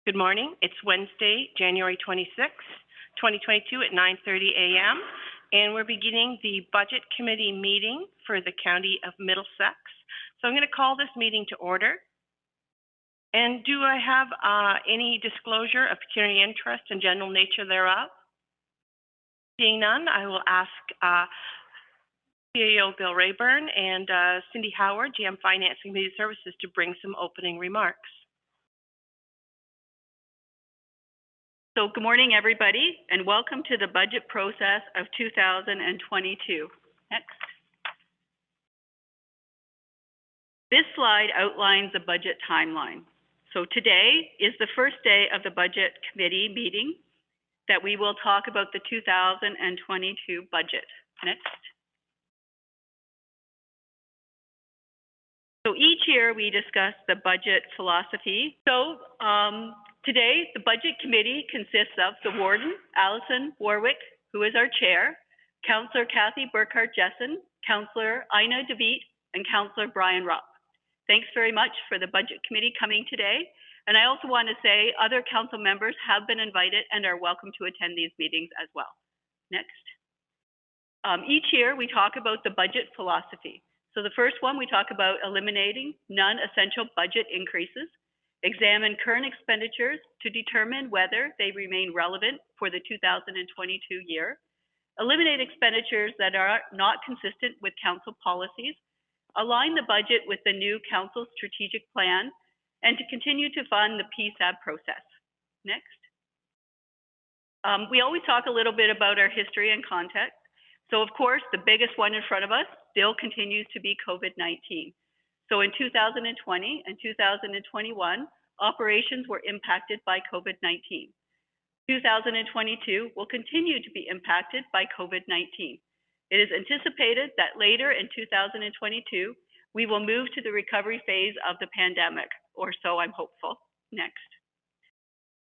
Good morning. It's Wednesday, January 26th, 2022 at 9:30 a.m. and we're beginning the Budget Committee meeting for the County of Middlesex. So I'm going to call this meeting to order. And do I have any disclosure of pecuniary interest and general nature thereof? Seeing none, I will ask CAO Bill Rayburn and Cindy Howard, GM Finance and Community Services, to bring some opening remarks. So good morning, everybody, and welcome to the budget process of 2022. Next. This slide outlines the budget timeline. So today is the first day of the Budget Committee meeting that we will talk about the 2022 budget. Next. So each year we discuss the budget philosophy. So today, the Budget Committee consists of the Warden, Alison Warwick, who is our chair, Councillor Kathy Burkhart-Jessen, Councillor Ina DeViet, and Councillor Brian Rupp. Thanks very much for the Budget Committee coming today. And I also want to say other council members have been invited and are welcome to attend these meetings as well. Next. Each year, we talk about the budget philosophy. So the first one, we talk about eliminating non-essential budget increases, examine current expenditures to determine whether they remain relevant for the 2022 year, eliminate expenditures that are not consistent with council policies, align the budget with the new council strategic plan, and to continue to fund the PSAB process. Next. We always talk a little bit about our history and context. So of course, the biggest one in front of us still continues to be COVID-19. So in 2020 and 2021, operations were impacted by COVID-19. 2022 will continue to be impacted by COVID-19. It is anticipated that later in 2022, we will move to the recovery phase of the pandemic, or so I'm hopeful. Next.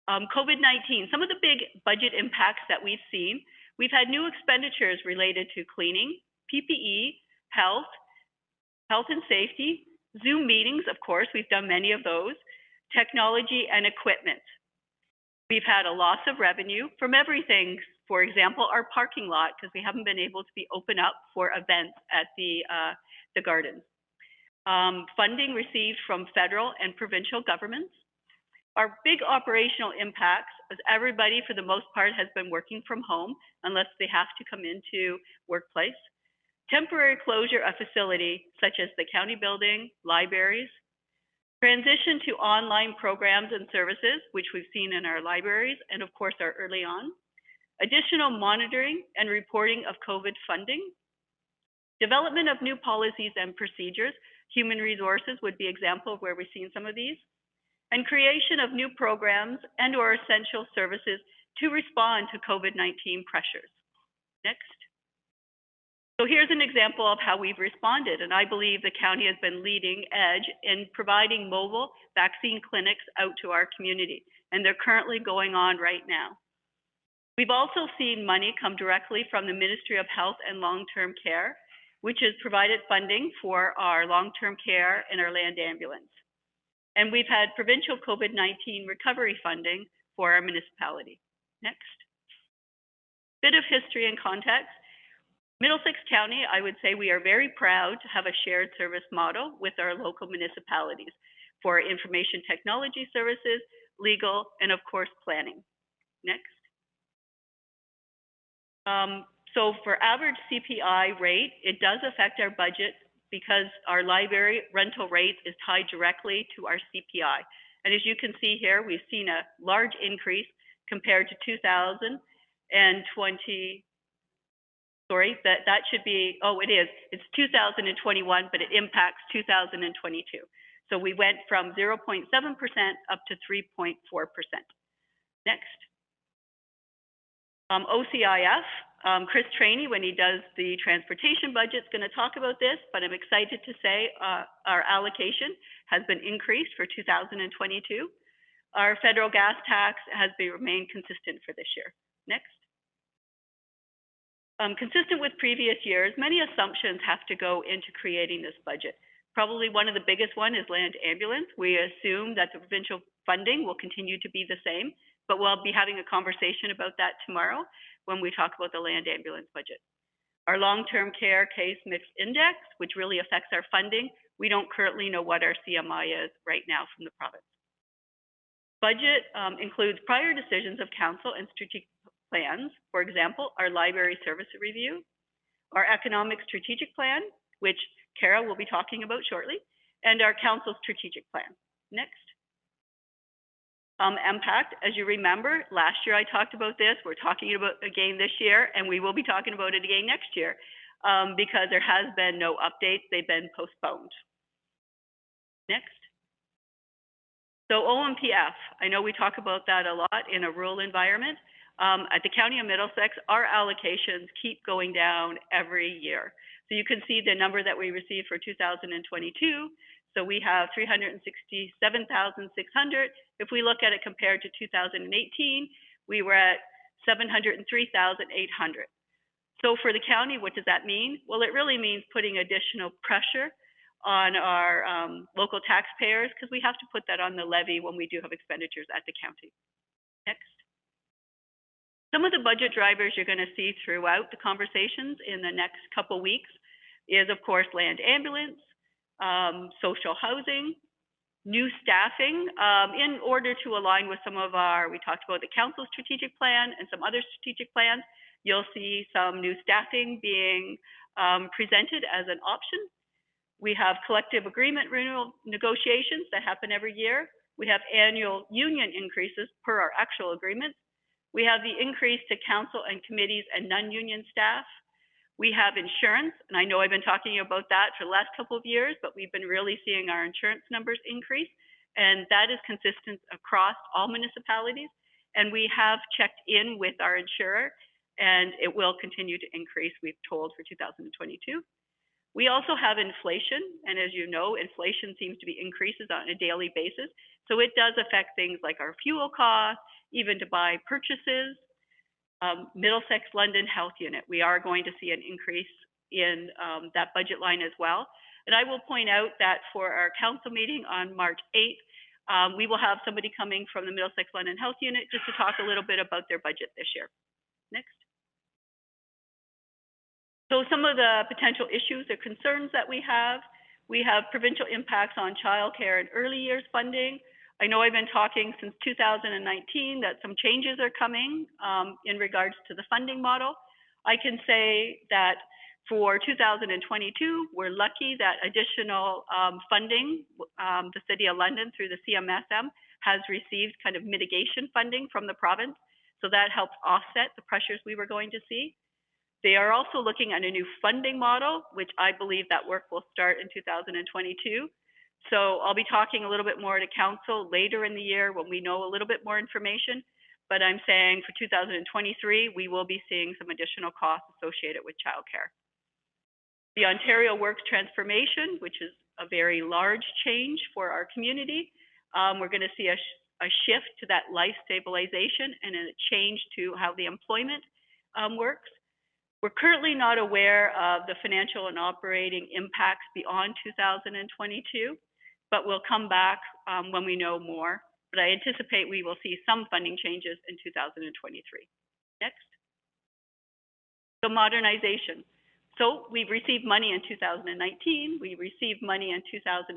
COVID-19, some of the big budget impacts that we've seen, we've had new expenditures related to cleaning, PPE, health and safety, Zoom meetings, of course, we've done many of those, technology and equipment. We've had a loss of revenue from everything, for example, our parking lot, because we haven't been able to be open up for events at the gardens. Funding received from federal and provincial governments. Our big operational impacts, as everybody for the most part has been working from home, unless they have to come into workplace. Temporary closure of facilities such as the county building, libraries, transition to online programs and services, which we've seen in our libraries and of course are early on, additional monitoring and reporting of COVID funding, development of new policies and procedures, human resources would be an example of where we've seen some of these, and creation of new programs and or essential services to respond to COVID-19 pressures. Next. So here's an example of how we've responded, and I believe the county has been leading edge in providing mobile vaccine clinics out to our community, and they're currently going on right now. We've also seen money come directly from the Ministry of Health and Long-Term Care, which has provided funding for our long-term care and our land ambulance. And we've had provincial COVID-19 recovery funding for our municipality. Next. Bit of history and context. Middlesex County, I would say we are very proud to have a shared service model with our local municipalities for information technology services, legal, and of course, planning. Next. So for average CPI rate, it does affect our budget because our library rental rate is tied directly to our CPI. And as you can see here, we've seen a large increase compared to 2020. Sorry, that should be, oh, it is. It's 2021, but it impacts 2022. So we went from 0.7% up to 3.4%. Next. OCIF, Chris Trainey, when he does the transportation budget, is going to talk about this, but I'm excited to say our allocation has been increased for 2022. Our federal gas tax has remained consistent for this year. Next. Consistent with previous years, many assumptions have to go into creating this budget. Probably one of the biggest one is land ambulance. We assume that the provincial funding will continue to be the same, but we'll be having a conversation about that tomorrow when we talk about the land ambulance budget. Our long-term care case mix index, which really affects our funding, we don't currently know what our CMI is right now from the province. Budget includes prior decisions of council and strategic plans. For example, our library service review, our economic strategic plan, which Kara will be talking about shortly, and our council strategic plan. Next. Impact, as you remember, last year I talked about this. We're talking about again this year, and we will be talking about it again next year because there has been no updates. They've been postponed. Next. So OMPF, I know we talk about that a lot in a rural environment. At the County of Middlesex, our allocations keep going down every year. So you can see the number that we received for 2022. So we have 367,600. If we look at it compared to 2018, we were at 703,800. So for the county, what does that mean? Well, it really means putting additional pressure on our local taxpayers because we have to put that on the levy when we do have expenditures at the county. Next. Some of the budget drivers you're going to see throughout the conversations in the next couple weeks is, of course, land ambulance, social housing, new staffing, in order to align with some of our, we talked about the council strategic plan and some other strategic plans. You'll see some new staffing being presented as an option. We have collective agreement renewal negotiations that happen every year. We have annual union increases per our actual agreements. We have the increase to council and committees and non-union staff. We have insurance, and I know I've been talking about that for the last couple of years, but we've been really seeing our insurance numbers increase, and that is consistent across all municipalities. And we have checked in with our insurer, and it will continue to increase, we've told, for 2022. We also have inflation, and as you know, inflation seems to be increases on a daily basis. So it does affect things like our fuel costs, even to buy purchases. Middlesex London Health Unit, we are going to see an increase in that budget line as well. And I will point out that for our council meeting on March 8th, we will have somebody coming from the Middlesex London Health Unit just to talk a little bit about their budget this year. Next. So some of the potential issues or concerns that we have provincial impacts on childcare and early years funding. I know I've been talking since 2019 that some changes are coming in regards to the funding model. I can say that for 2022, we're lucky that additional funding, the City of London through the CMSM has received kind of mitigation funding from the province. So that helps offset the pressures we were going to see. They are also looking at a new funding model, which I believe that work will start in 2022. So I'll be talking a little bit more to council later in the year when we know a little bit more information. But I'm saying for 2023, we will be seeing some additional costs associated with childcare. The Ontario Works Transformation, which is a very large change for our community. We're going to see a shift to that life stabilization and a change to how the employment works. We're currently not aware of the financial and operating impacts beyond 2022, but we'll come back when we know more. But I anticipate we will see some funding changes in 2023. Next. So modernization. So we've received money in 2019, we received money in 2020,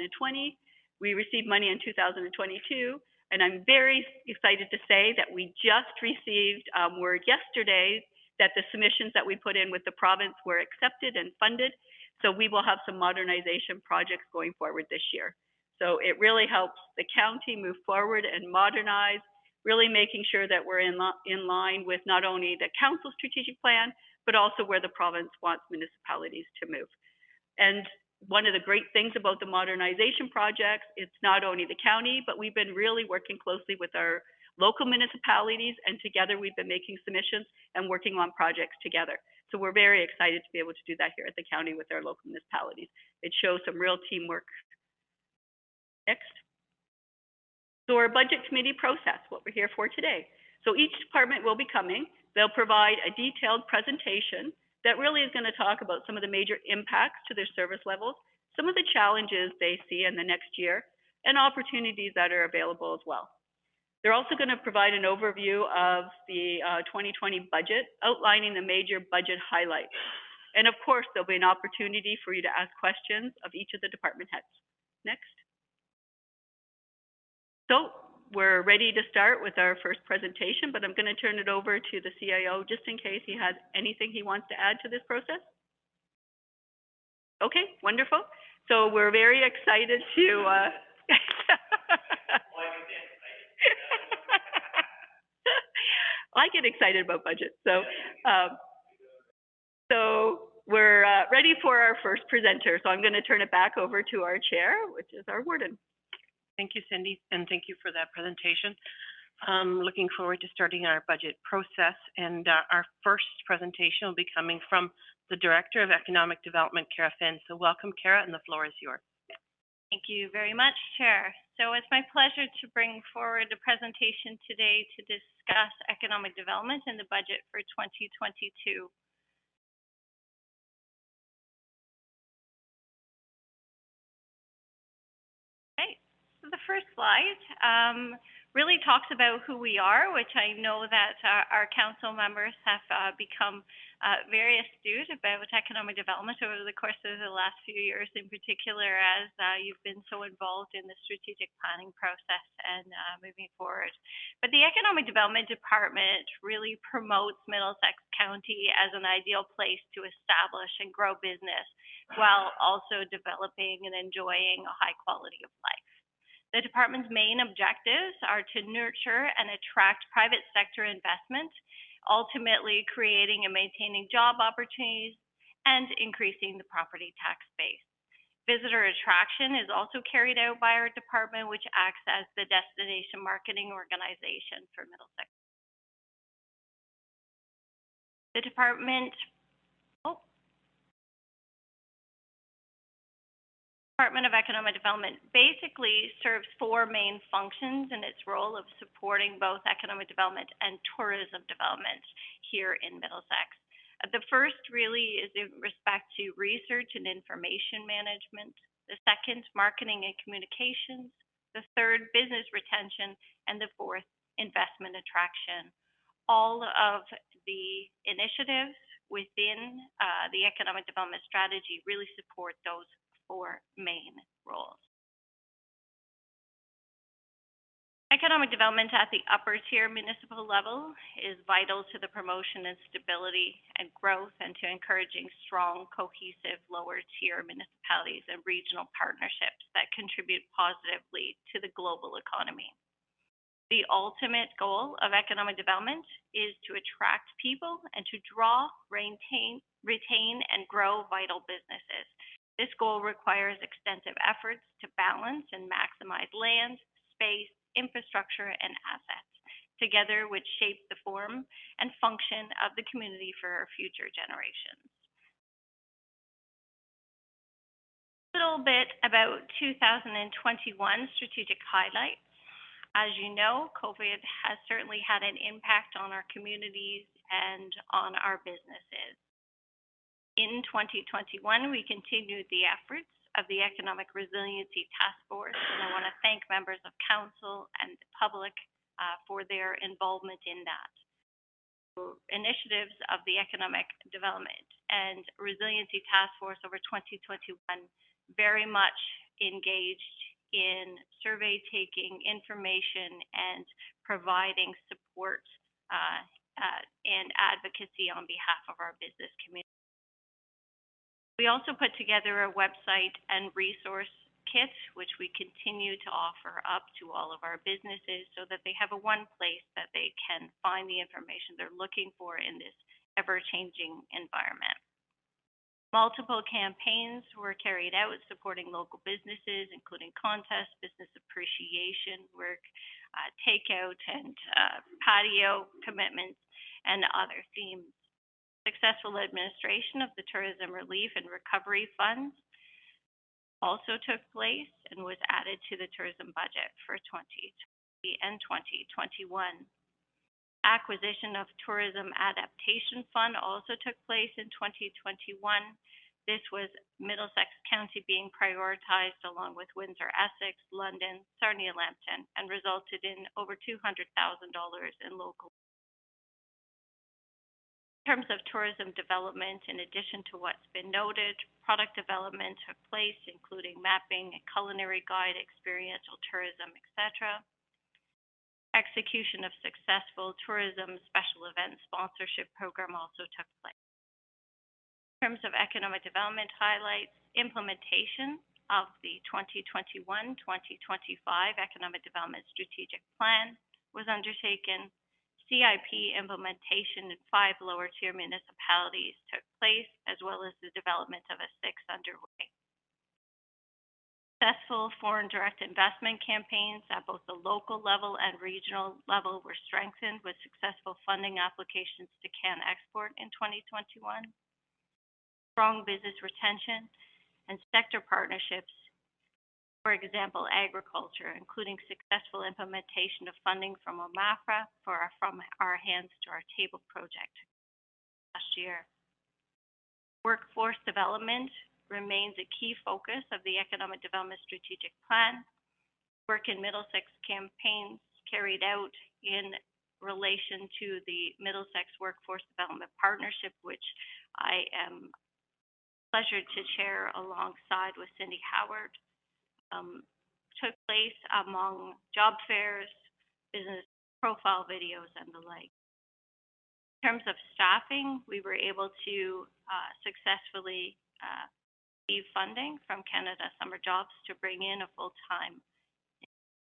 we received money in 2022, and I'm very excited to say that we just received word yesterday that the submissions that we put in with the province were accepted and funded. So we will have some modernization projects going forward this year. So it really helps the county move forward and modernize, really making sure that we're in line with not only the council strategic plan, but also where the province wants municipalities to move. And one of the great things about the modernization projects, it's not only the county, but we've been really working closely with our local municipalities, and together we've been making submissions and working on projects together. So we're very excited to be able to do that here at the county with our local municipalities. It shows some real teamwork. Next. So our budget committee process, what we're here for today. So each department will be coming. They'll provide a detailed presentation that really is going to talk about some of the major impacts to their service levels, some of the challenges they see in the next year, and opportunities that are available as well. They're also going to provide an overview of the 2020 budget, outlining the major budget highlights. And of course, there'll be an opportunity for you to ask questions of each of the department heads. Next. So we're ready to start with our first presentation, but I'm going to turn it over to the CIO just in case he has anything he wants to add to this process. Okay, wonderful. So we're very excited to I get excited about budget. So we're ready for our first presenter. So I'm going to turn it back over to our chair, which is our warden. Thank you, Cindy, and thank you for that presentation. Looking forward to starting our budget process, and our first presentation will be coming from the Director of Economic Development, Kara Finn. So welcome, Kara, and the floor is yours. Thank you very much, Chair. So it's my pleasure to bring forward a presentation today to discuss economic development and the budget for 2022. Okay, so the first slide really talks about who we are, which I know that our council members have become very astute about economic development over the course of the last few years, in particular as you've been so involved in the strategic planning process and moving forward. But the Economic Development Department really promotes Middlesex County as an ideal place to establish and grow business while also developing and enjoying a high quality of life. The department's main objectives are to nurture and attract private sector investment, ultimately creating and maintaining job opportunities and increasing the property tax base. Visitor attraction is also carried out by our department, which acts as the destination marketing organization for Middlesex. The Department of Economic Development basically serves four main functions in its role of supporting both economic development and tourism development here in Middlesex. The first really is in respect to research and information management. The second, marketing and communications. The third, business retention. And the fourth, investment attraction. All of the initiatives within the economic development strategy really support those four main roles. Economic development at the upper tier municipal level is vital to the promotion and stability and growth and to encouraging strong, cohesive lower tier municipalities and regional partnerships that contribute positively to the global economy. The ultimate goal of economic development is to attract people and to draw, retain, and grow vital businesses. This goal requires extensive efforts to balance and maximize land, space, infrastructure, and assets, together which shape the form and function of the community for our future generations. A little bit about 2021 strategic highlights. As you know, COVID has certainly had an impact on our communities and on our businesses. In 2021, we continued the efforts of the Economic Resiliency Task Force, and I want to thank members of Council and the public for their involvement in that. Initiatives of the Economic Development and Resiliency Task Force over 2021 very much engaged in survey taking, information, and providing support and advocacy on behalf of our business community. We also put together a website and resource kit, which we continue to offer up to all of our businesses so that they have a one place that they can find the information they're looking for in this ever-changing environment. Multiple campaigns were carried out supporting local businesses, including contests, business appreciation work, takeout and patio commitments, and other themes. Successful administration of the Tourism Relief and Recovery Funds also took place and was added to the tourism budget for 2020 and 2021. Acquisition of Tourism Adaptation Fund also took place in 2021. This was Middlesex County being prioritized along with Windsor, Essex, London, Sarnia-Lambton, and resulted in over $200,000 in local. In terms of tourism development, in addition to what's been noted, product development took place, including mapping, a culinary guide, experiential tourism, etc. Execution of successful tourism special event sponsorship program also took place. In terms of economic development highlights, implementation of the 2021-2025 Economic Development Strategic Plan was undertaken. CIP implementation in 5 lower-tier municipalities took place, as well as the development of a 6th underway. Successful foreign direct investment campaigns at both the local level and regional level were strengthened with successful funding applications to CanExport in 2021. Strong business retention and sector partnerships, for example, agriculture, including successful implementation of funding from OMAFRA for our From Our Hands to Our Table project last year. Workforce development remains a key focus of the Economic Development Strategic Plan. Work in Middlesex campaigns carried out in relation to the Middlesex Workforce Development Partnership, which I am pleasured to chair alongside with Cindy Howard, took place among job fairs, business profile videos, and the like. In terms of staffing, we were able to successfully receive funding from Canada Summer Jobs to bring in a full-time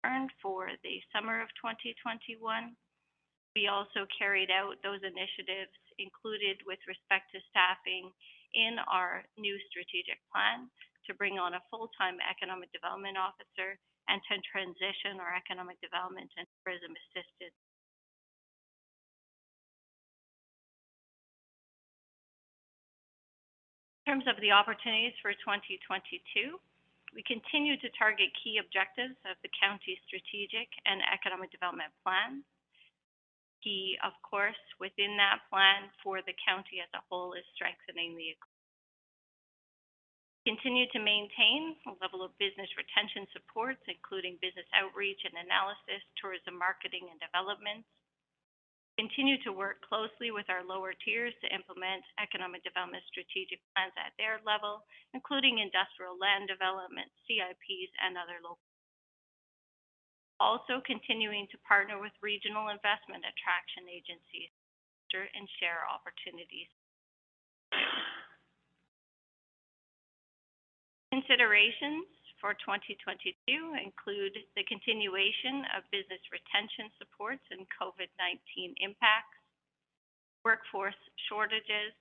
intern for the summer of 2021. We also carried out those initiatives included with respect to staffing in our new strategic plan to bring on a full-time economic development officer and to transition our economic development and tourism assisted. In terms of the opportunities for 2022, we continue to target key objectives of the county's strategic and economic development plan. Key, of course, within that plan for the county as a whole is strengthening the economy. Continue to maintain a level of business retention supports, including business outreach and analysis, tourism marketing and development. Continue to work closely with our lower tiers to implement economic development strategic plans at their level, including industrial land development, CIPs, and other local. Also continuing to partner with regional investment attraction agencies and share opportunities. Considerations for 2022 include the continuation of business retention supports and COVID-19 impacts, workforce shortages,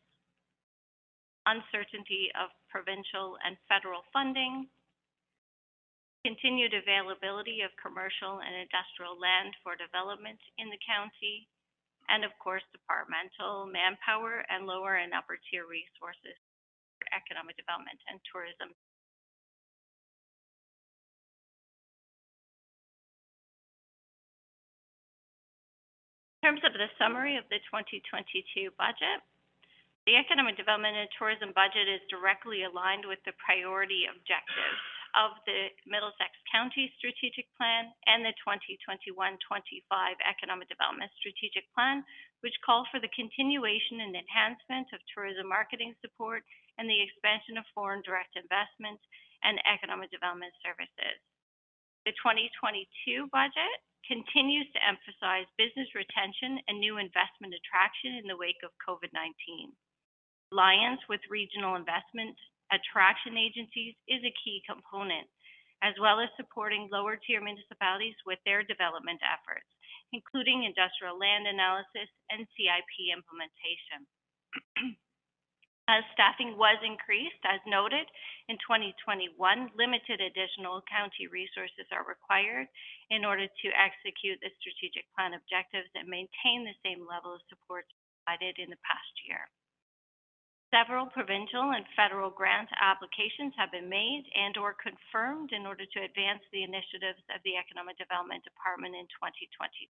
uncertainty of provincial and federal funding, continued availability of commercial and industrial land for development in the county, and of course, departmental manpower and lower and upper tier resources for economic development and tourism. In terms of the summary of the 2022 budget, the Economic Development and Tourism budget is directly aligned with the priority objectives of the Middlesex County Strategic Plan and the 2021-25 Economic Development Strategic Plan, which call for the continuation and enhancement of tourism marketing support and the expansion of foreign direct investment and economic development services. The 2022 budget continues to emphasize business retention and new investment attraction in the wake of COVID-19. Alliance with regional investment attraction agencies is a key component, as well as supporting lower tier municipalities with their development efforts, including industrial land analysis and CIP implementation. As staffing was increased, as noted, in 2021, limited additional county resources are required in order to execute the strategic plan objectives and maintain the same level of support provided in the past year. Several provincial and federal grant applications have been made and/or confirmed in order to advance the initiatives of the Economic Development Department in 2020.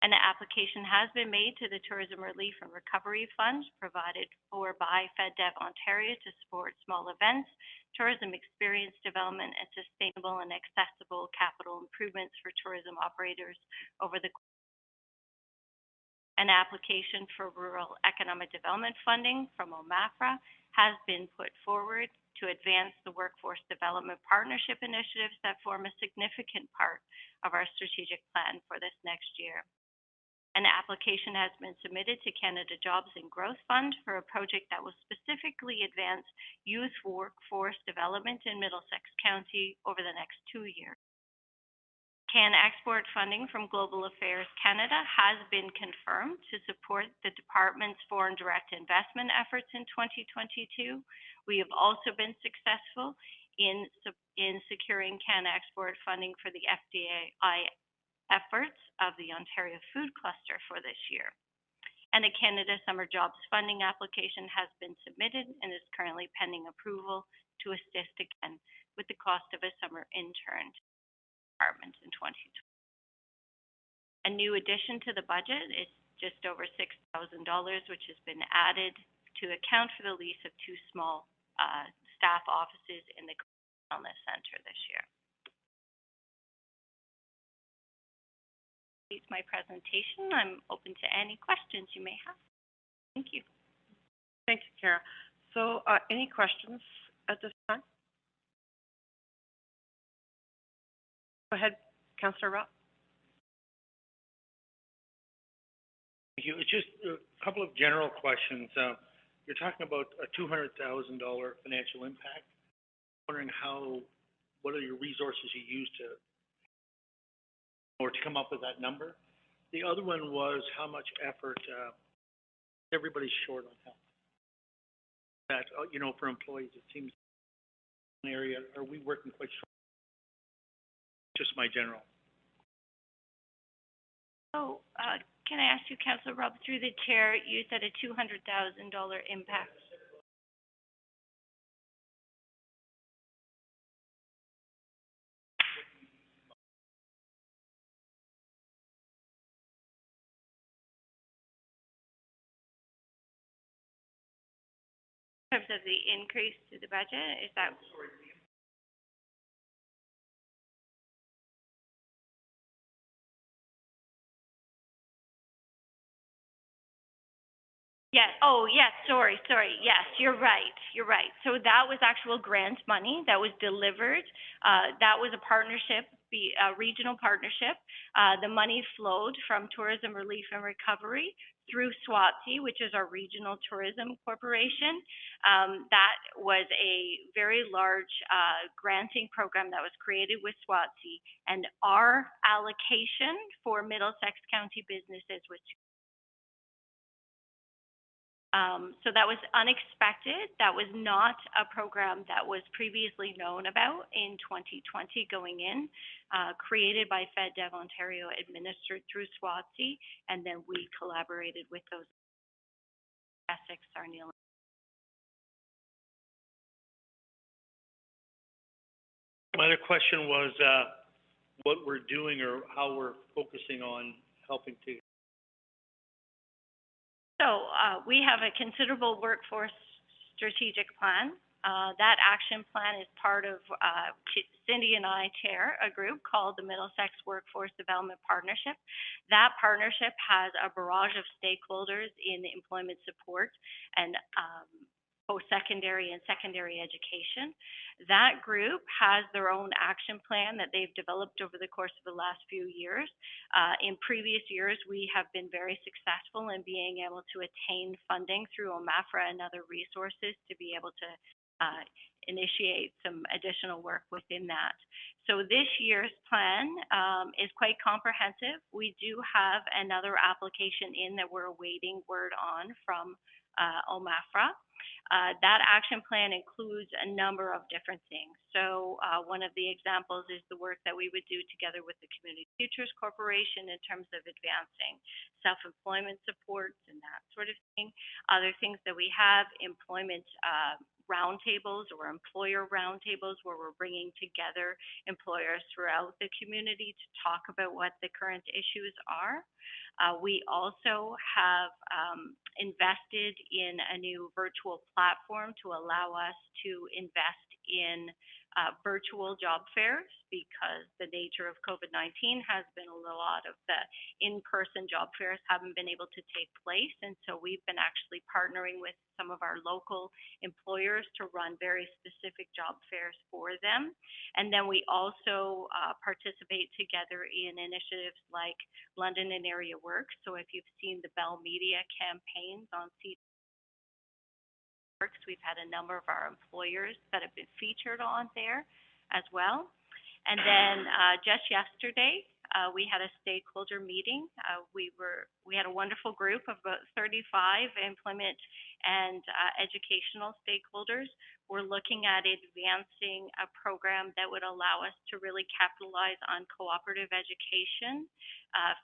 An application has been made to the Tourism Relief and Recovery Fund provided for by FedDev Ontario to support small events, tourism experience development, and sustainable and accessible capital improvements for tourism operators over the An application for rural economic development funding from OMAFRA has been put forward to advance the workforce development partnership initiatives that form a significant part of our strategic plan for this next year. An application has been submitted to Canada Jobs and Growth Fund for a project that will specifically advance youth workforce development in Middlesex County over the next 2 years. Can export funding from Global Affairs Canada has been confirmed to support the department's foreign direct investment efforts in 2022. We have also been successful in securing Can export funding for the FDI efforts of the Ontario Food Cluster for this year. And a Canada Summer Jobs Funding application has been submitted and is currently pending approval to assist again with the cost of a summer intern department in 2020. A new addition to the budget is just over $6,000, which has been added to account for the lease of 2 small staff offices in the wellness center this year. That's my presentation. I'm open to any questions you may have. Thank you. Thank you, Kara. So, any questions at this time? Go ahead, Councillor Robb. Thank you. It's just a couple of general questions. You're talking about a $200,000 financial impact. I'm wondering what are your resources you use to come up with that number? The other one was how much effort everybody's short on health. That for employees, it seems an area. Are we working quite strong? Just my general. Oh, can I ask you, Councillor Robb, through the chair, you said a $200,000 impact. In terms of the increase to the budget, is that? Yes. Oh, yes. Sorry. Yes, you're right. So that was actual grant money that was delivered. That was a partnership, a regional partnership. The money flowed from Tourism Relief and Recovery through SWATC, which is our regional tourism corporation. That was a very large granting program that was created with SWATC, and our allocation for Middlesex County businesses was so that was unexpected. That was not a program that was previously known about in 2020 going in, created by FedDev Ontario, administered through SWATC, and then we collaborated with those Essex, Sarnia. My other question was what we're doing or how we're focusing on helping to. So we have a considerable workforce strategic plan. That action plan is part of, Cindy and I chair a group called the Middlesex Workforce Development Partnership. That partnership has a barrage of stakeholders in employment support and post-secondary and secondary education. That group has their own action plan that they've developed over the course of the last few years. In previous years, we have been very successful in being able to attain funding through OMAFRA and other resources to be able to initiate some additional work within that. So this year's plan is quite comprehensive. We do have another application in that we're awaiting word on from OMAFRA. That action plan includes a number of different things. So one of the examples is the work that we would do together with the Community Futures Corporation in terms of advancing self-employment supports and that sort of thing. Other things that we have, employment roundtables or employer roundtables where we're bringing together employers throughout the community to talk about what the current issues are. We also have invested in a new virtual platform to allow us to invest in virtual job fairs, because the nature of COVID-19 has been a lot of the in-person job fairs haven't been able to take place. And so we've been actually partnering with some of our local employers to run very specific job fairs for them. And then we also participate together in initiatives like London and Area Works. So if you've seen the Bell Media campaigns on we've had a number of our employers that have been featured on there as well. And then just yesterday, we had a stakeholder meeting. We had a wonderful group of about 35 employment and educational stakeholders. We're looking at advancing a program that would allow us to really capitalize on cooperative education,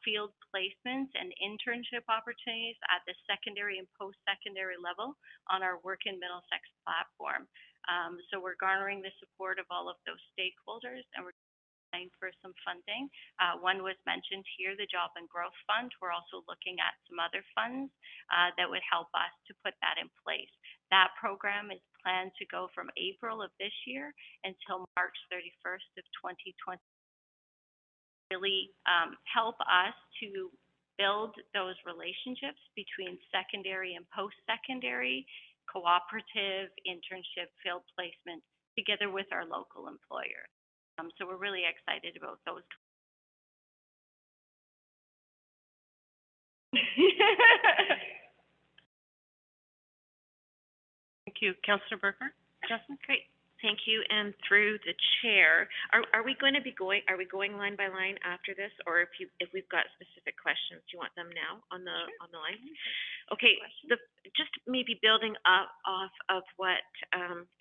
field placements, and internship opportunities at the secondary and post-secondary level on our Work in Middlesex platform. So we're garnering the support of all of those stakeholders, and we're applying for some funding. One was mentioned here, the Job and Growth Fund. We're also looking at some other funds that would help us to put that in place. That program is planned to go from April of this year until March 31st of 2020. Really help us to build those relationships between secondary and post-secondary, cooperative, internship, field placement, together with our local employers. So we're really excited about those. Thank you. Councillor Berger? Justin? Great. Thank you. And through the chair, are we going to be going, are we going line by line after this? Or if we've got specific questions, do you want them now on the, sure, on the line? Okay, just maybe building up off of what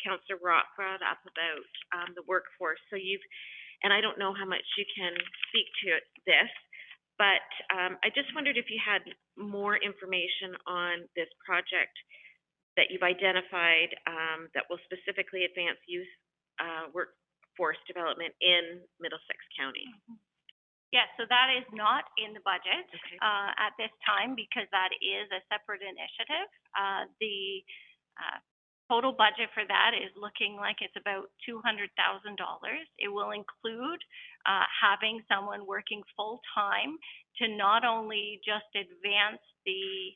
Councillor Rock brought up about the workforce. So and I don't know how much you can speak to this, but I just wondered if you had more information on this project that you've identified that will specifically advance youth workforce development in Middlesex County. Mm-hmm. Yes, so that is not in the budget at this time, because that is a separate initiative. The total budget for that is looking like it's about $200,000. It will include having someone working full-time to not only just advance the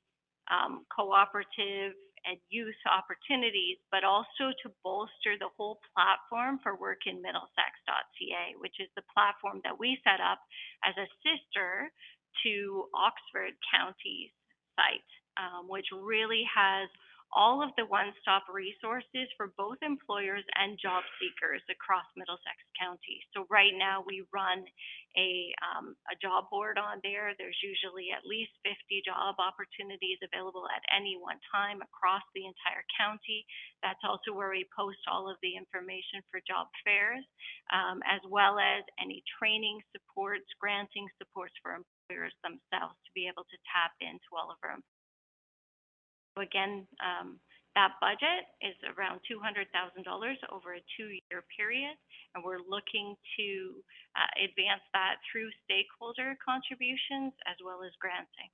cooperative and youth opportunities, but also to bolster the whole platform for workinmiddlesex.ca, which is the platform that we set up as a sister to Oxford County's site, which really has all of the one-stop resources for both employers and job seekers across Middlesex County. So right now we run a job board on there. There's usually at least 50 job opportunities available at any one time across the entire county. That's also where we post all of the information for job fairs, as well as any training supports, granting supports for employers themselves to be able to tap into all of our employers. So again, that budget is around $200,000 over a 2-year period, and we're looking to advance that through stakeholder contributions as well as granting.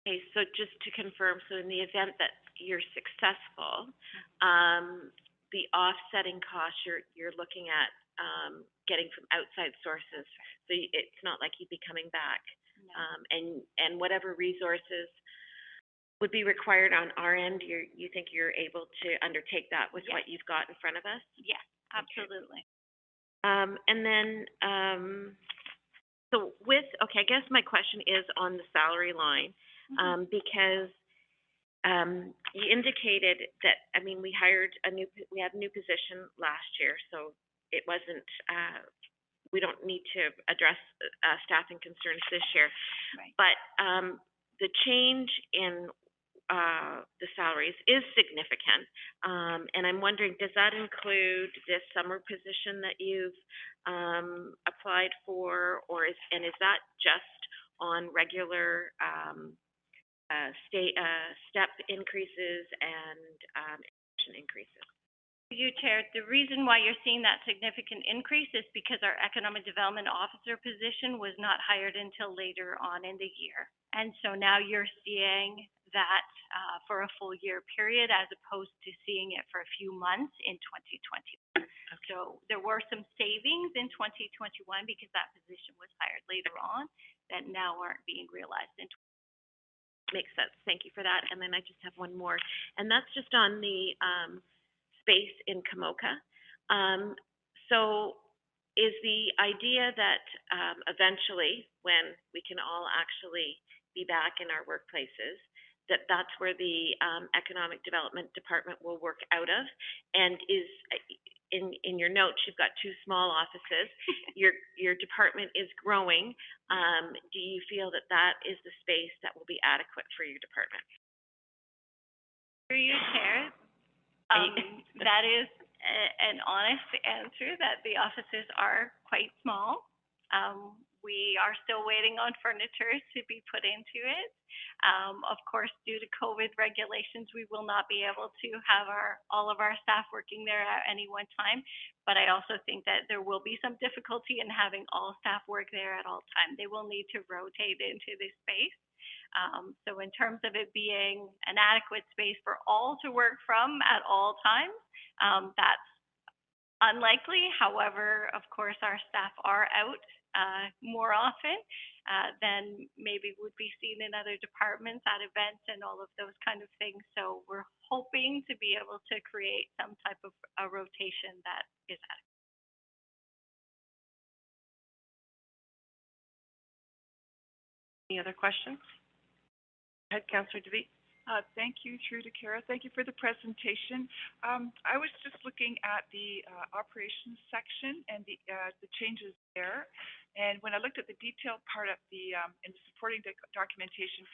Okay, so just to confirm, so in the event that you're successful, the offsetting costs you're looking at getting from outside sources, so it's not like you'd be coming back, no. And whatever resources would be required on our end, you think you're able to undertake that with what you've got in front of us? Yes, absolutely. Okay. And then, so I guess my question is on the salary line, because you indicated that, I mean, we had a new position last year, so it wasn't, we don't need to address staffing concerns this year. Right. But the change in the salaries is significant, and I'm wondering, does that include this summer position that you've applied for, or is that just on regular step increases and pension increases. You, Chair, the reason why you're seeing that significant increase is because our Economic Development Officer position was not hired until later on in the year. And so now you're seeing that for a full year period as opposed to seeing it for a few months in 2020. Okay. So there were some savings in 2021 because that position was hired later on that now aren't being realized in. Makes sense. Thank you for that. And then I just have one more, and that's just on the space in Kamoka. So is the idea that eventually, when we can all actually be back in our workplaces, that's where the Economic Development Department will work out of? And is in your notes, you've got 2 small offices. Your department is growing. Do you feel that that is the space that will be adequate for your department? Through you, Chair, that is an honest answer that the offices are quite small. We are still waiting on furniture to be put into it. Of course, due to COVID regulations, we will not be able to have all of our staff working there at any one time. But I also think that there will be some difficulty in having all staff work there at all times. They will need to rotate into this space. So in terms of it being an adequate space for all to work from at all times, that's unlikely. However, of course, our staff are out more often than maybe would be seen in other departments at events and all of those kind of things. So we're hoping to be able to create some type of a rotation that is adequate. Any other questions? Go ahead, Councillor DeVete. Thank you, through to Kara. Thank you for the presentation. I was just looking at the operations section and the changes there. And when I looked at the detailed part of the in the supporting documentation,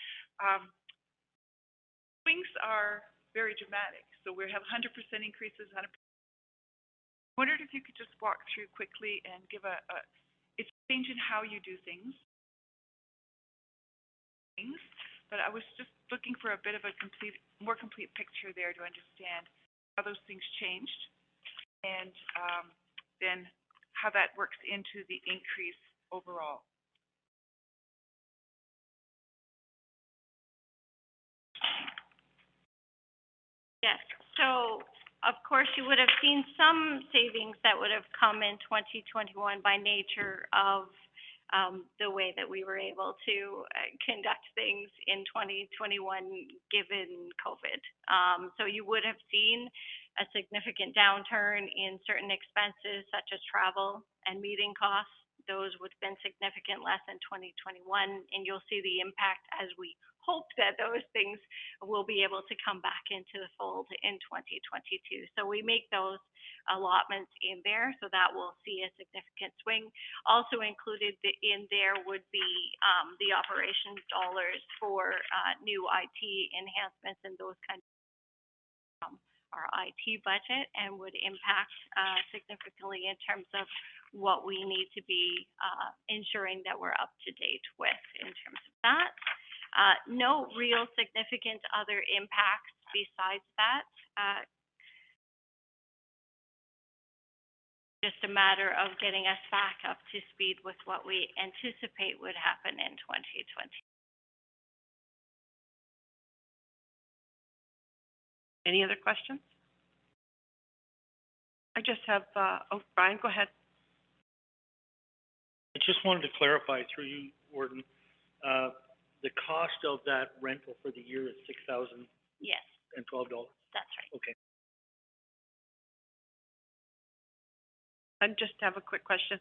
swings are very dramatic. So we have 100% increases, 100%. I wondered if you could just walk through quickly and give it's changing how you do things. But I was just looking for a bit of a more complete picture there to understand how those things changed, and then how that works into the increase overall. Yes. So, of course, you would have seen some savings that would have come in 2021 by nature of the way that we were able to conduct things in 2021 given COVID. So you would have seen a significant downturn in certain expenses such as travel and meeting costs. Those would have been significant less in 2021, and you'll see the impact as we hope that those things will be able to come back into the fold in 2022. So we make those allotments in there, so that will see a significant swing. Also included in there would be the operations dollars for new IT enhancements and those kinds of our IT budget, and would impact significantly in terms of what we need to be ensuring that we're up to date with in terms of that. No real significant other impacts besides that. Just a matter of getting us back up to speed with what we anticipate would happen in 2020. Any other questions? I just have, Brian, go ahead. I just wanted to clarify through you, Warden, the cost of that rental for the year is $6,012? Yes, that's right. Okay. I just have a quick question.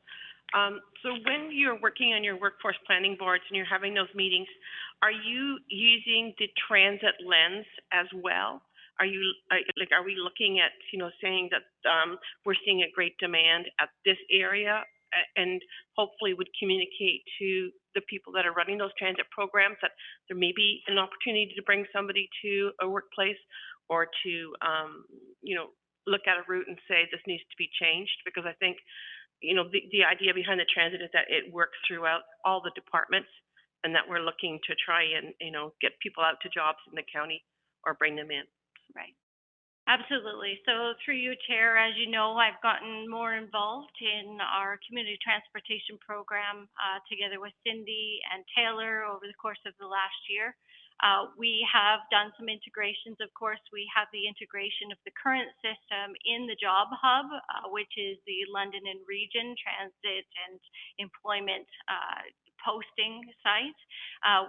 So when you're working on your workforce planning boards and you're having those meetings, are you using the transit lens as well? Are we looking at, saying that we're seeing a great demand at this area, and hopefully would communicate to the people that are running those transit programs that there may be an opportunity to bring somebody to a workplace, or to, look at a route and say this needs to be changed? Because I think, the idea behind the transit is that it works throughout all the departments, and that we're looking to try and, get people out to jobs in the county or bring them in. Right. Absolutely. So through you, Chair, as you know, I've gotten more involved in our community transportation program together with Cindy and Taylor over the course of the last year. We have done some integrations. Of course, we have the integration of the current system in the Job Hub, which is the London and Region Transit and Employment posting site.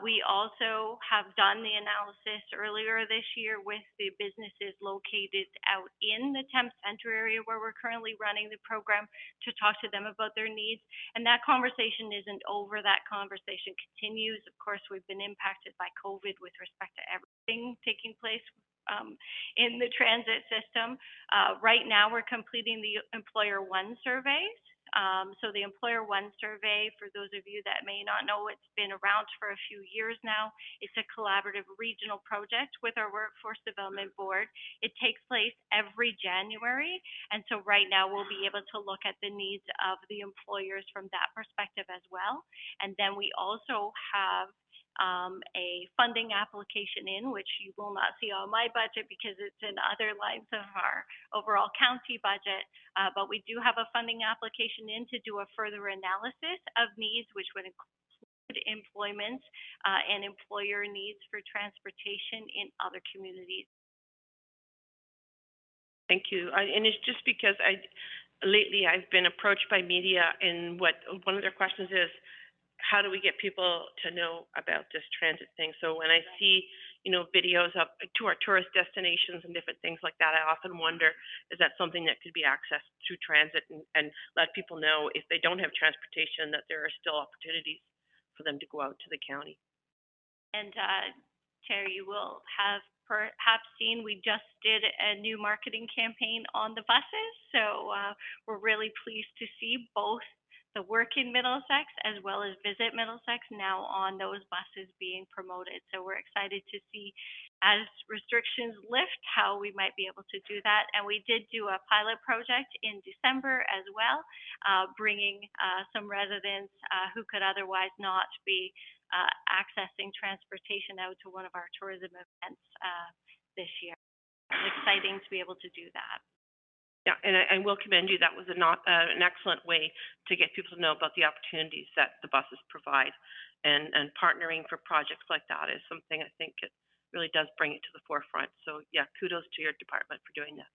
We also have done the analysis earlier this year with the businesses located out in the Thames Centre area where we're currently running the program to talk to them about their needs. And that conversation isn't over. That conversation continues. Of course, we've been impacted by COVID with respect to everything taking place in the transit system. Right now, we're completing the Employer One surveys. So the Employer One survey, for those of you that may not know, it's been around for a few years now. It's a collaborative regional project with our Workforce Development Board. It takes place every January. And so right now we'll be able to look at the needs of the employers from that perspective as well. And then we also have a funding application in, which you will not see on my budget because it's in other lines of our overall county budget. But we do have a funding application in to do a further analysis of needs, which would include employment and employer needs for transportation in other communities. Thank you. And it's just because lately I've been approached by media, and one of their questions is, how do we get people to know about this transit thing? So when I see, videos of to our tourist destinations and different things like that, I often wonder, is that something that could be accessed through transit and let people know if they don't have transportation that there are still opportunities for them to go out to the county? And Chair, you will have perhaps seen we just did a new marketing campaign on the buses. So we're really pleased to see both the Work in Middlesex as well as Visit Middlesex now on those buses being promoted. So we're excited to see, as restrictions lift, how we might be able to do that. And we did do a pilot project in December as well, bringing some residents who could otherwise not be accessing transportation out to one of our tourism events this year. It's exciting to be able to do that. Yeah, and I will commend you. That was an excellent way to get people to know about the opportunities that the buses provide. And partnering for projects like that is something I think it really does bring it to the forefront. So, yeah, kudos to your department for doing that.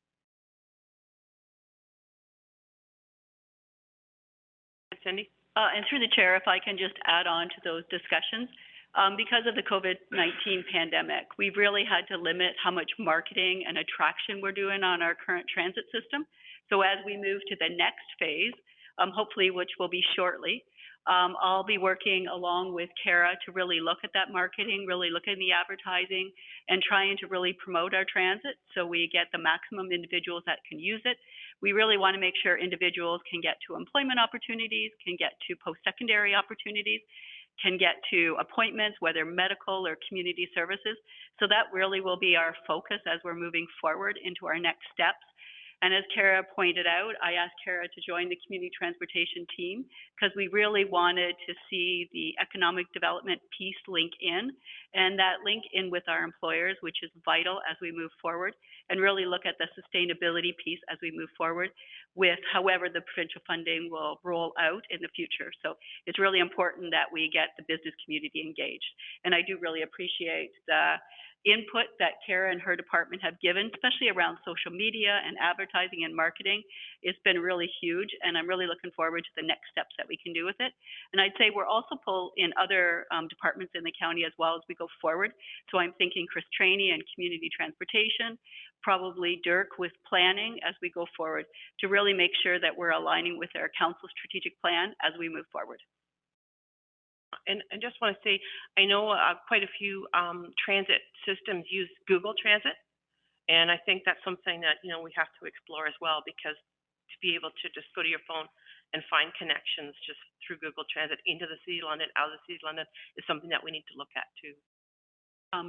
Cindy? And through the chair, if I can just add on to those discussions, because of the COVID-19 pandemic, we've really had to limit how much marketing and attraction we're doing on our current transit system. So as we move to the next phase, hopefully, which will be shortly, I'll be working along with Kara to really look at that marketing, really look at the advertising, and trying to really promote our transit so we get the maximum individuals that can use it. We really want to make sure individuals can get to employment opportunities, can get to post-secondary opportunities, can get to appointments, whether medical or community services. So that really will be our focus as we're moving forward into our next steps. And as Kara pointed out, I asked Kara to join the community transportation team because we really wanted to see the economic development piece link in, and that link in with our employers, which is vital as we move forward, and really look at the sustainability piece as we move forward with however the provincial funding will roll out in the future. So it's really important that we get the business community engaged. And I do really appreciate the input that Kara and her department have given, especially around social media and advertising and marketing. It's been really huge, and I'm really looking forward to the next steps that we can do with it. And I'd say we're also pulled in other departments in the county as well as we go forward. So I'm thinking Chris Trainey and community transportation, probably Dirk with planning as we go forward to really make sure that we're aligning with our council strategic plan as we move forward. And I just want to say, I know quite a few transit systems use Google Transit, and I think that's something that we have to explore as well, because to be able to just go to your phone and find connections just through Google Transit into the City of London, out of the City of London is something that we need to look at too.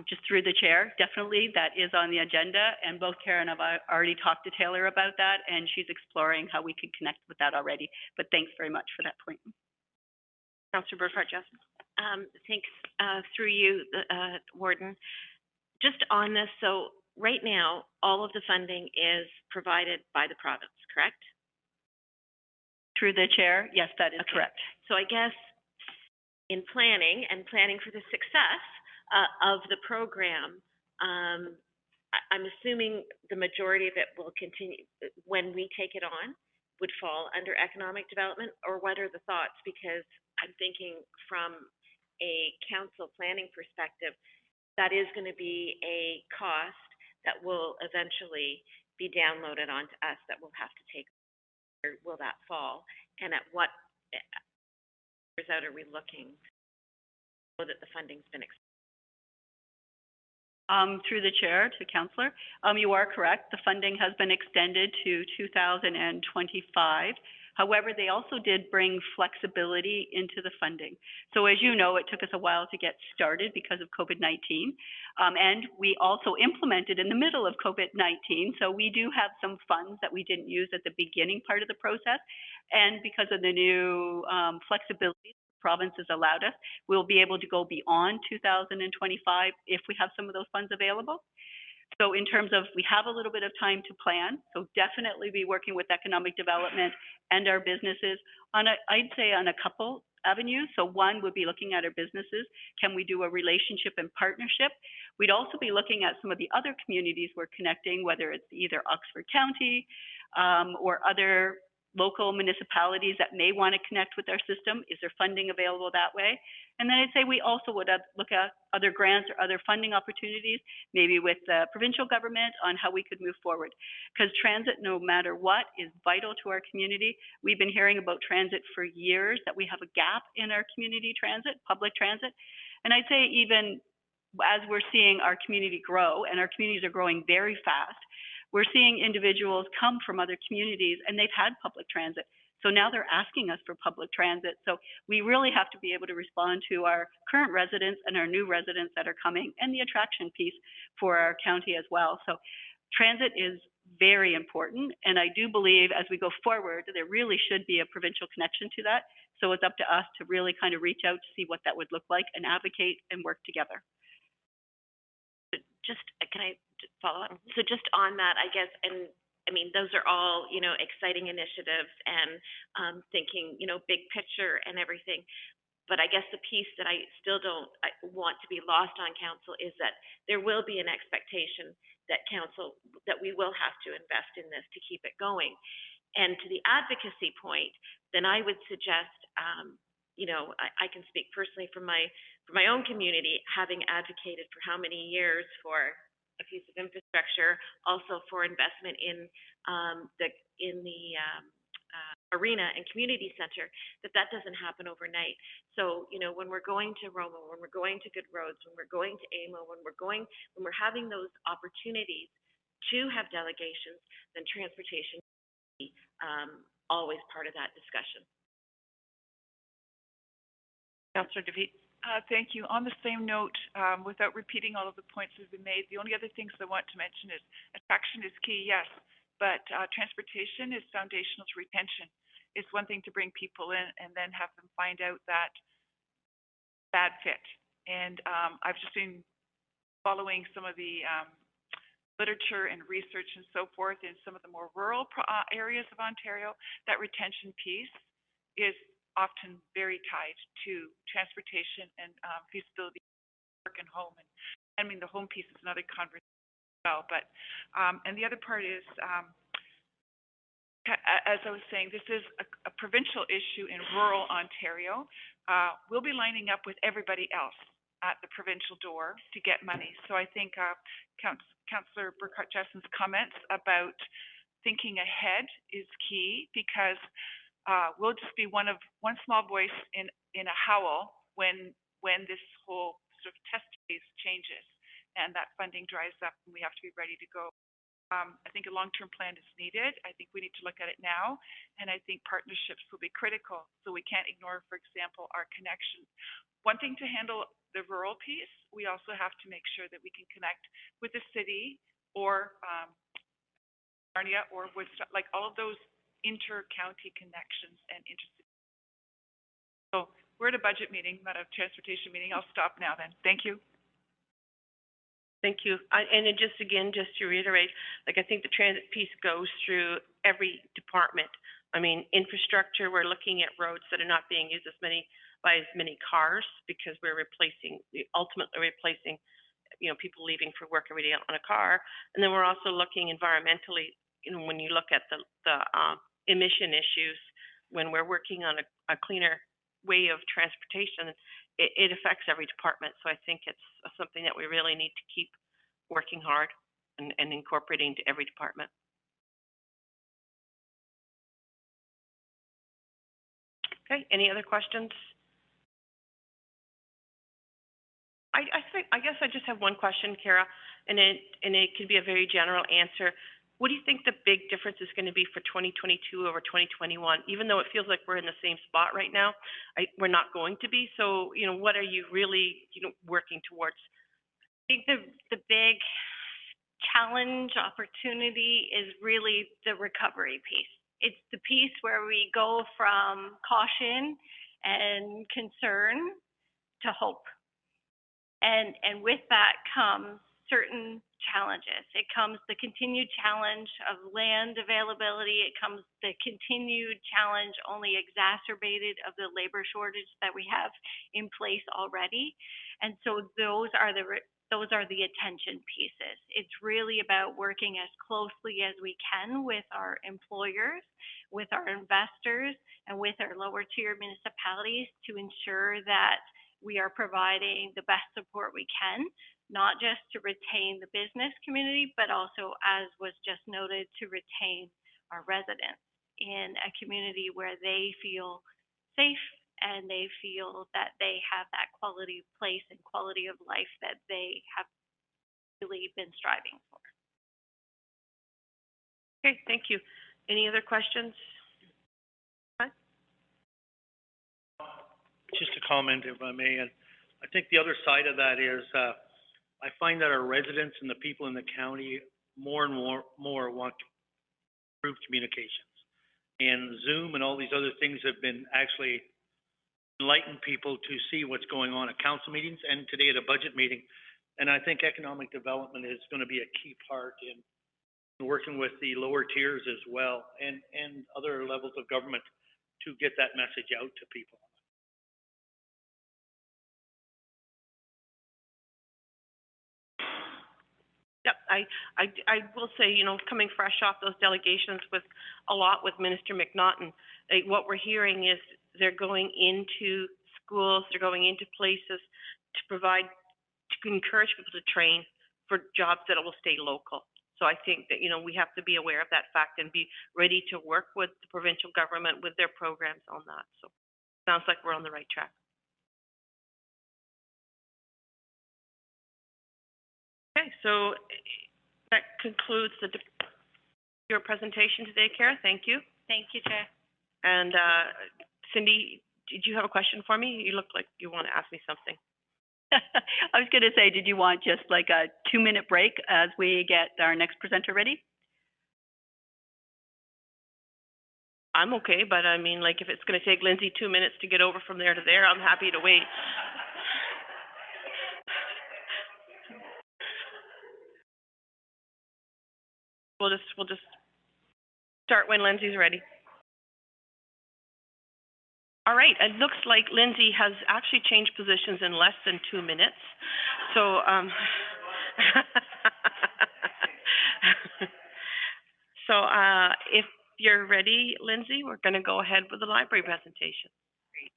Just through the chair, definitely that is on the agenda, and both Karen and I have already talked to Taylor about that, and she's exploring how we could connect with that already. But thanks very much for that point. Councillor Burkhart-Jessamine. Thanks, through you, Warden. Just on this, so right now, all of the funding is provided by the province, correct? Through the chair, yes, that is Okay. correct. So I guess in planning and planning for the success of the program, I'm assuming the majority of it will continue, when we take it on, would fall under economic development, or what are the thoughts? Because I'm thinking from a council planning perspective, that is going to be a cost that will eventually be downloaded onto us that we'll have to take. Where will that fall? And at what years out are we looking so that the funding's been Through the chair to Councillor, you are correct. The funding has been extended to 2025. However, they also did bring flexibility into the funding. So as you know, it took us a while to get started because of COVID-19. And we also implemented in the middle of COVID-19. So we do have some funds that we didn't use at the beginning part of the process. And because of the new flexibility the province has allowed us, we'll be able to go beyond 2025 if we have some of those funds available. So in terms of, we have a little bit of time to plan, so definitely be working with economic development and our businesses on I'd say on a couple avenues. So one would be looking at our businesses. Can we do a relationship and partnership? We'd also be looking at some of the other communities we're connecting, whether it's either Oxford County or other local municipalities that may want to connect with our system. Is there funding available that way? And then I'd say we also would look at other grants or other funding opportunities, maybe with the provincial government, on how we could move forward. Because transit, no matter what, is vital to our community. We've been hearing about transit for years, that we have a gap in our community transit, public transit. And I'd say even as we're seeing our community grow, and our communities are growing very fast, we're seeing individuals come from other communities and they've had public transit. So now they're asking us for public transit. So we really have to be able to respond to our current residents and our new residents that are coming, and the attraction piece for our county as well. So transit is very important. And I do believe as we go forward, there really should be a provincial connection to that. So it's up to us to really kind of reach out to see what that would look like and advocate and work together. just, can I follow up? So just on that, I guess, and I mean, those are all, you know, exciting initiatives and thinking, you know, big picture and everything. But I guess the piece that I still don't want to be lost on council is that there will be an expectation that council, that we will have to invest in this to keep it going. And to the advocacy point, then I would suggest, you know, I can speak personally from my own community, having advocated for how many years for a piece of infrastructure, also for investment in the arena and community center, that doesn't happen overnight. So, you know, when we're going to Roma, when we're going to Good Roads, when we're going to AMO, when we're having those opportunities to have delegations, then transportation is always part of that discussion. Councillor DeVete. Thank you. On the same note, without repeating all of the points that have been made, the only other things I want to mention is attraction is key, yes, but transportation is foundational to retention. It's one thing to bring people in and then have them find out that bad fit. And I've just been following some of the literature and research and so forth in some of the more rural areas of Ontario. That retention piece is often very tied to transportation and feasibility of work and home. And I mean, the home piece is another conversation as well. But and the other part is, as I was saying, this is a provincial issue in rural Ontario. We'll be lining up with everybody else at the provincial door to get money. So I think Councillor Burkhart-Jesson's comments about thinking ahead is key, because we'll just be one small voice in a howl when this whole sort of test phase changes and that funding dries up and we have to be ready to go. I think a long-term plan is needed. I think we need to look at it now, and I think partnerships will be critical. So we can't ignore, for example, our connections. One thing to handle the rural piece, we also have to make sure that we can connect with the city or Sarnia or Woodstock, like all of those inter-county connections and intercity. So we're at a budget meeting, not a transportation meeting. I'll stop now then. Thank you. Thank you. And then just again, just to reiterate, like I think the transit piece goes through every department. I mean, infrastructure, we're looking at roads that are not being used by as many cars because we're ultimately replacing, people leaving for work every day on a car. And then we're also looking environmentally, when you look at the emission issues, when we're working on a cleaner way of transportation, it affects every department. So I think it's something that we really need to keep working hard and incorporating to every department. Okay, any other questions? I guess I just have one question, Kara, and it could be a very general answer. What do you think the big difference is going to be for 2022 over 2021? Even though it feels like we're in the same spot right now, we're not going to be. So, what are you really, working towards? I think the big challenge, opportunity is really the recovery piece. It's the piece where we go from caution and concern to hope. And with that comes certain challenges. It comes the continued challenge of land availability. It comes the continued challenge, only exacerbated, of the labor shortage that we have in place already. And so those are the attention pieces. It's really about working as closely as we can with our employers, with our investors, and with our lower tier municipalities to ensure that we are providing the best support we can, not just to retain the business community, but also, as was just noted, to retain our residents in a community where they feel safe and they feel that they have that quality of place and quality of life that they have really been striving for. Okay, thank you. Any other questions? Just a comment, if I may, and I think the other side of that is, I find that our residents and the people in the county more and more want to improve communications. And Zoom and all these other things have been actually enlighten people to see what's going on at council meetings and today at a budget meeting. And I think economic development is going to be a key part in working with the lower tiers as well and other levels of government to get that message out to people. Yep, I will say, coming fresh off those delegations with Minister McNaughton, what we're hearing is they're going into schools, they're going into places to encourage people to train for jobs that will stay local. So I think that, we have to be aware of that fact and be ready to work with the provincial government with their programs on that. So sounds like we're on the right track. Okay, so that concludes your presentation today, Kara. Thank you. Thank you, Chair. And Cindy, did you have a question for me? You look like you want to ask me something. I was going to say, did you want just like a 2-minute break as we get our next presenter ready? I'm okay, but I mean, like, if it's going to take Lindsay 2 minutes to get over from there to there, I'm happy to wait. We'll just start when Lindsay's ready. All right, it looks like Lindsay has actually changed positions in less than 2 minutes. So, if you're ready, Lindsay, we're going to go ahead with the library presentation. Great.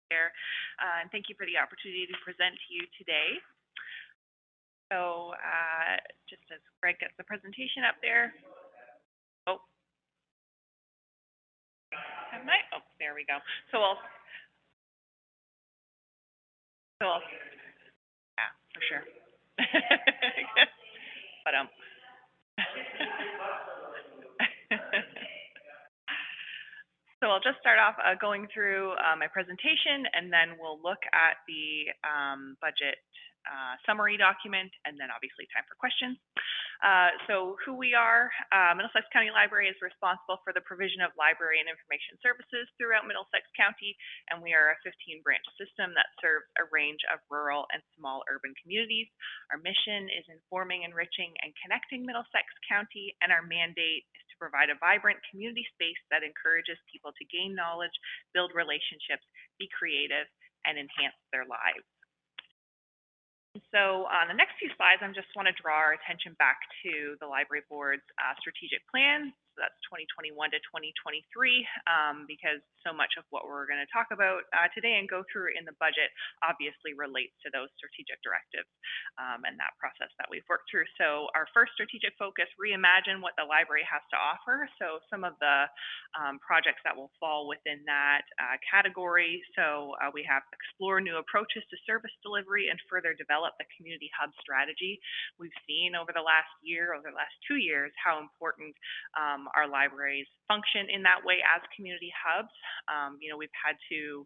And thank you for the opportunity to present to you today. So, just as Greg gets the presentation up there. Oh, there we go. So yeah, for sure. But so I'll just start off going through my presentation, and then we'll look at the budget summary document, and then obviously time for questions. So who we are, Middlesex County Library is responsible for the provision of library and information services throughout Middlesex County, and we are a 15-branch system that serves a range of rural and small urban communities. Our mission is informing, enriching, and connecting Middlesex County, and our mandate is to provide a vibrant community space that encourages people to gain knowledge, build relationships, be creative, and enhance their lives. So on the next few slides, I just want to draw our attention back to the Library Board's strategic plan. So that's 2021 to 2023, because so much of what we're going to talk about today and go through in the budget obviously relates to those strategic directives and that process that we've worked through. So our first strategic focus, reimagine what the library has to offer. So some of the projects that will fall within that category. So we have explore new approaches to service delivery and further develop the community hub strategy. We've seen over the last year, over the last 2 years, how important our libraries function in that way as community hubs. We've had to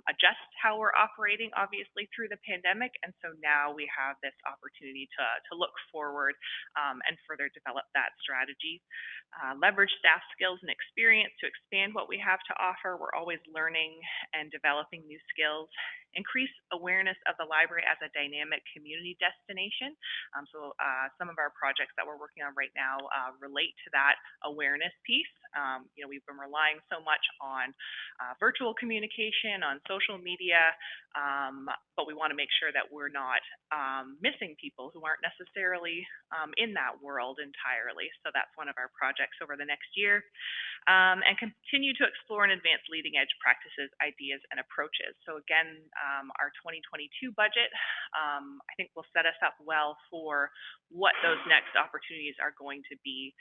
adjust how we're operating, obviously, through the pandemic, and so now we have this opportunity to look forward and further develop that strategy. Leverage staff skills and experience to expand what we have to offer. We're always learning and developing new skills. Increase awareness of the library as a dynamic community destination. Some of our projects that we're working on right now relate to that awareness piece. We've been relying so much on virtual communication, on social media, but we want to make sure that we're not missing people who aren't necessarily in that world entirely. So that's one of our projects over the next year. And continue to explore and advance leading edge practices, ideas, and approaches. So again, our 2022 budget, I think will set us up well for what those next opportunities are going to be.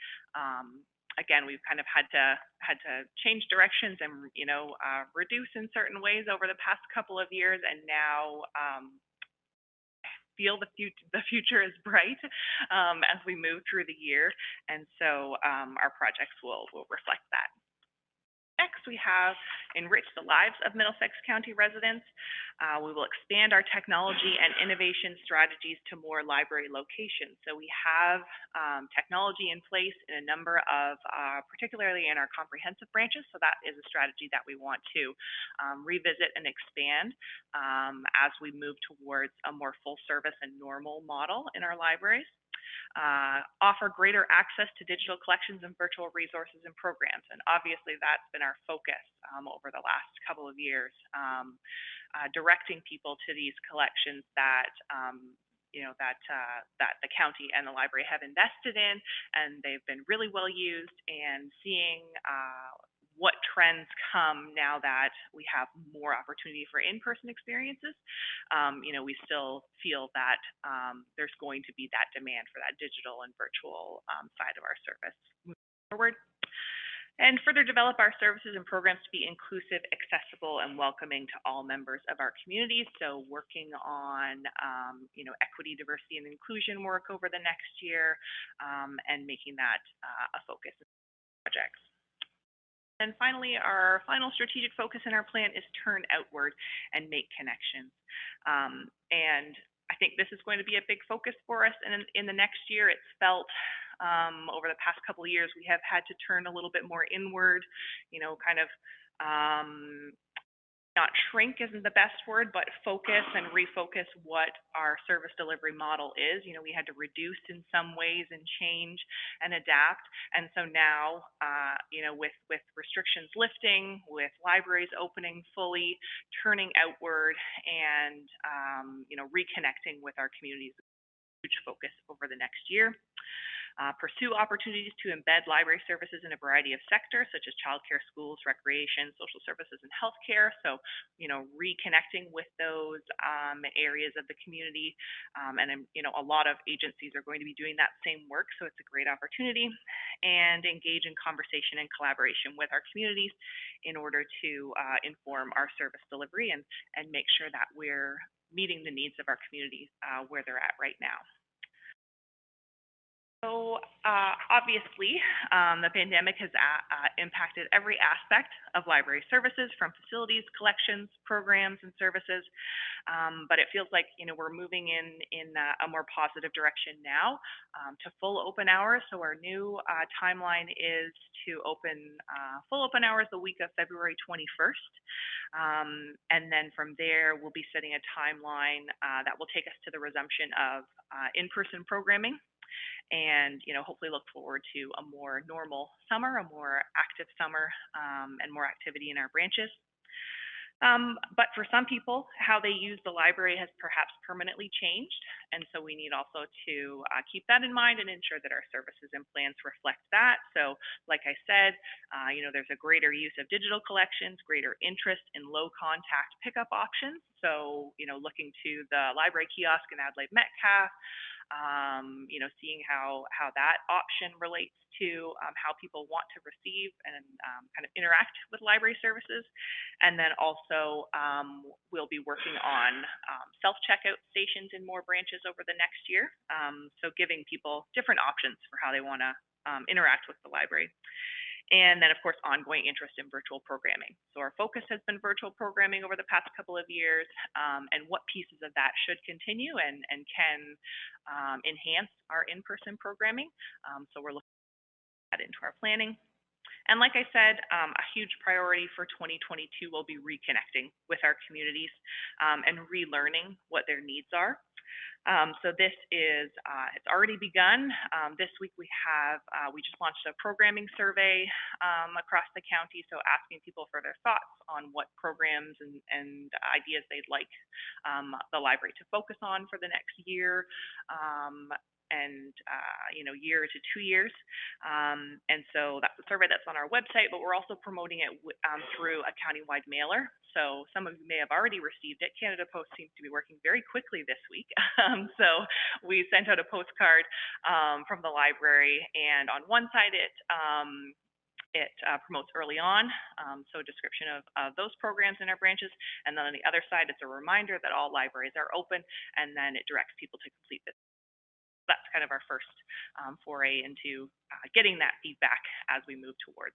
Again, we've kind of had to change directions and reduce in certain ways over the past couple of years, and now feel the future is bright as we move through the year, and so our projects will reflect that. Next, we have Enrich the Lives of Middlesex County residents. We will expand our technology and innovation strategies to more library locations. So we have technology in place in a number of, particularly in our comprehensive branches. So that is a strategy that we want to revisit and expand as we move towards a more full service and normal model in our libraries. Offer greater access to digital collections and virtual resources and programs. And obviously that's been our focus over the last couple of years, directing people to these collections that that the county and the library have invested in, and they've been really well used, and seeing what trends come now that we have more opportunity for in-person experiences. We still feel that there's going to be that demand for that digital and virtual side of our service moving forward. And further develop our services and programs to be inclusive, accessible, and welcoming to all members of our communities. So working on, equity, diversity, and inclusion work over the next year, and making that a focus of projects. And finally, our final strategic focus in our plan is turn outward and make connections. And I think this is going to be a big focus for us in the next year. It's felt over the past couple of years, we have had to turn a little bit more inward, not shrink isn't the best word, but focus and refocus what our service delivery model is. We had to reduce in some ways and change and adapt. And so now, with restrictions lifting, with libraries opening fully, turning outward and, reconnecting with our communities, huge focus over the next year. Pursue opportunities to embed library services in a variety of sectors, such as childcare, schools, recreation, social services, and healthcare. So, reconnecting with those areas of the community. A lot of agencies are going to be doing that same work, so it's a great opportunity. And engage in conversation and collaboration with our communities in order to inform our service delivery and make sure that we're meeting the needs of our communities where they're at right now. So obviously, the pandemic has impacted every aspect of library services, from facilities, collections, programs, and services. But it feels like, you know, we're moving in a more positive direction now to full open hours. So our new timeline is to open full open hours the week of February 21st. And then from there, we'll be setting a timeline that will take us to the resumption of in-person programming. And, you know, hopefully look forward to a more normal summer, a more active summer, and more activity in our branches. But for some people, how they use the library has perhaps permanently changed. And so we need also to keep that in mind and ensure that our services and plans reflect that. So like I said, you know, there's a greater use of digital collections, greater interest in low contact pickup options. So, you know, looking to the library kiosk in Adelaide Metcalfe, you know, seeing how that option relates to how people want to receive and kind of interact with library services. And then also we'll be working on self-checkout stations in more branches over the next year. So giving people different options for how they want to interact with the library. And then, of course, ongoing interest in virtual programming. So our focus has been virtual programming over the past couple of years, and what pieces of that should continue and can enhance our in-person programming. So we're looking at that into our planning. And like I said, a huge priority for 2022 will be reconnecting with our communities and relearning what their needs are. So this is, it's already begun. This week we just launched a programming survey across the county, so asking people for their thoughts on what programs and ideas they'd like the library to focus on for the next year. And you know, year to 2 years. And so that's a survey that's on our website, but we're also promoting it through a countywide mailer. So some of you may have already received it. Canada Post seems to be working very quickly this week. So we sent out a postcard from the library, and on one side it promotes early on, so a description of those programs in our branches, and then on the other side it's a reminder that all libraries are open, and then it directs people to complete this. That's kind of our first foray into getting that feedback as we move towards.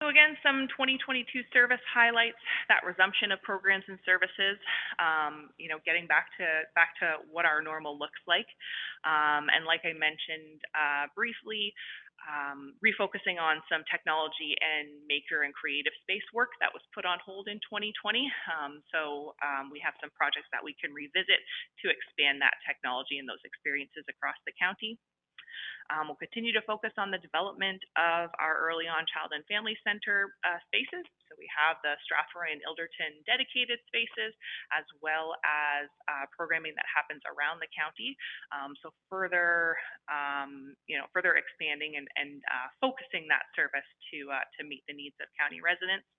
So again, some 2022 service highlights, that resumption of programs and services, you know, getting back to what our normal looks like. And like I mentioned briefly, refocusing on some technology and maker and creative space work that was put on hold in 2020. So we have some projects that we can revisit to expand that technology and those experiences across the county. We'll continue to focus on the development of our early on child and family center spaces. So we have the Strathroy and Ilderton dedicated spaces, as well as programming that happens around the county. So further, you know, further expanding and focusing that service to meet the needs of county residents.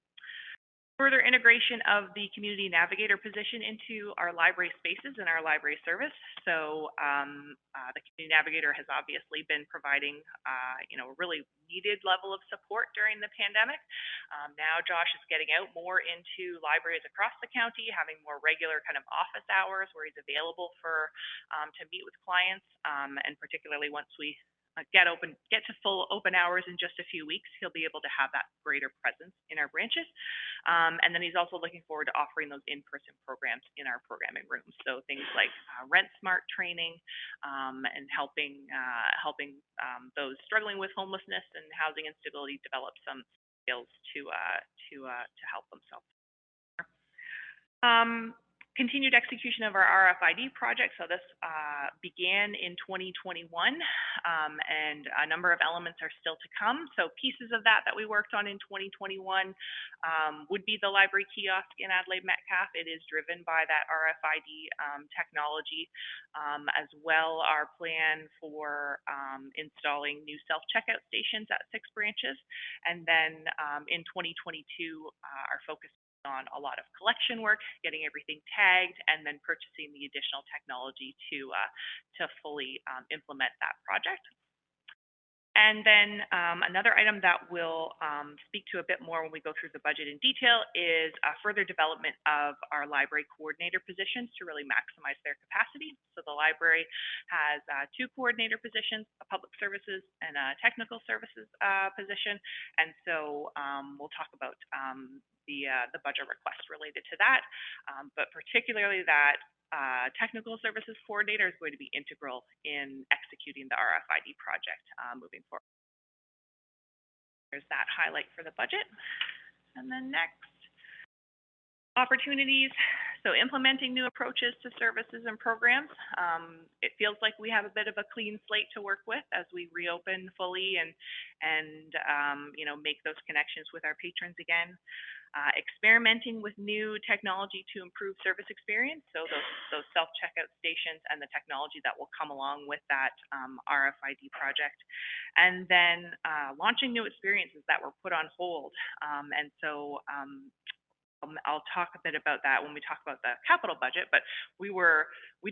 Further integration of the community navigator position into our library spaces and our library service. So the community navigator has obviously been providing, you know, a really needed level of support during the pandemic. Now Josh is getting out more into libraries across the county, having more regular kind of office hours where he's available for to meet with clients, and particularly once we get to full open hours in just a few weeks, he'll be able to have that greater presence in our branches. And then he's also looking forward to offering those in-person programs in our programming rooms. So things like Rent Smart training, and helping those struggling with homelessness and housing instability develop some skills to help themselves. Continued execution of our Rfid project. So this began in 2021, and a number of elements are still to come. So pieces of that we worked on in 2021 would be the library kiosk in Adelaide Metcalfe. It is driven by that Rfid technology, as well our plan for installing new self-checkout stations at 6 branches. And then in 2022, our focus on a lot of collection work, getting everything tagged, and then purchasing the additional technology to fully implement that project. And then another item that we'll speak to a bit more when we go through the budget in detail is further development of our library coordinator positions to really maximize their capacity. So the library has 2 coordinator positions, a public services and a technical services position. And so we'll talk about the budget request related to that, but particularly that technical services coordinator is going to be integral in executing the RFID project moving forward. There's that highlight for the budget. And then next, opportunities. So implementing new approaches to services and programs. It feels like we have a bit of a clean slate to work with as we reopen fully and make those connections with our patrons again. Experimenting with new technology to improve service experience, so those self-checkout stations and the technology that will come along with that RFID project. And then launching new experiences that were put on hold. And so I'll talk a bit about that when we talk about the capital budget, but we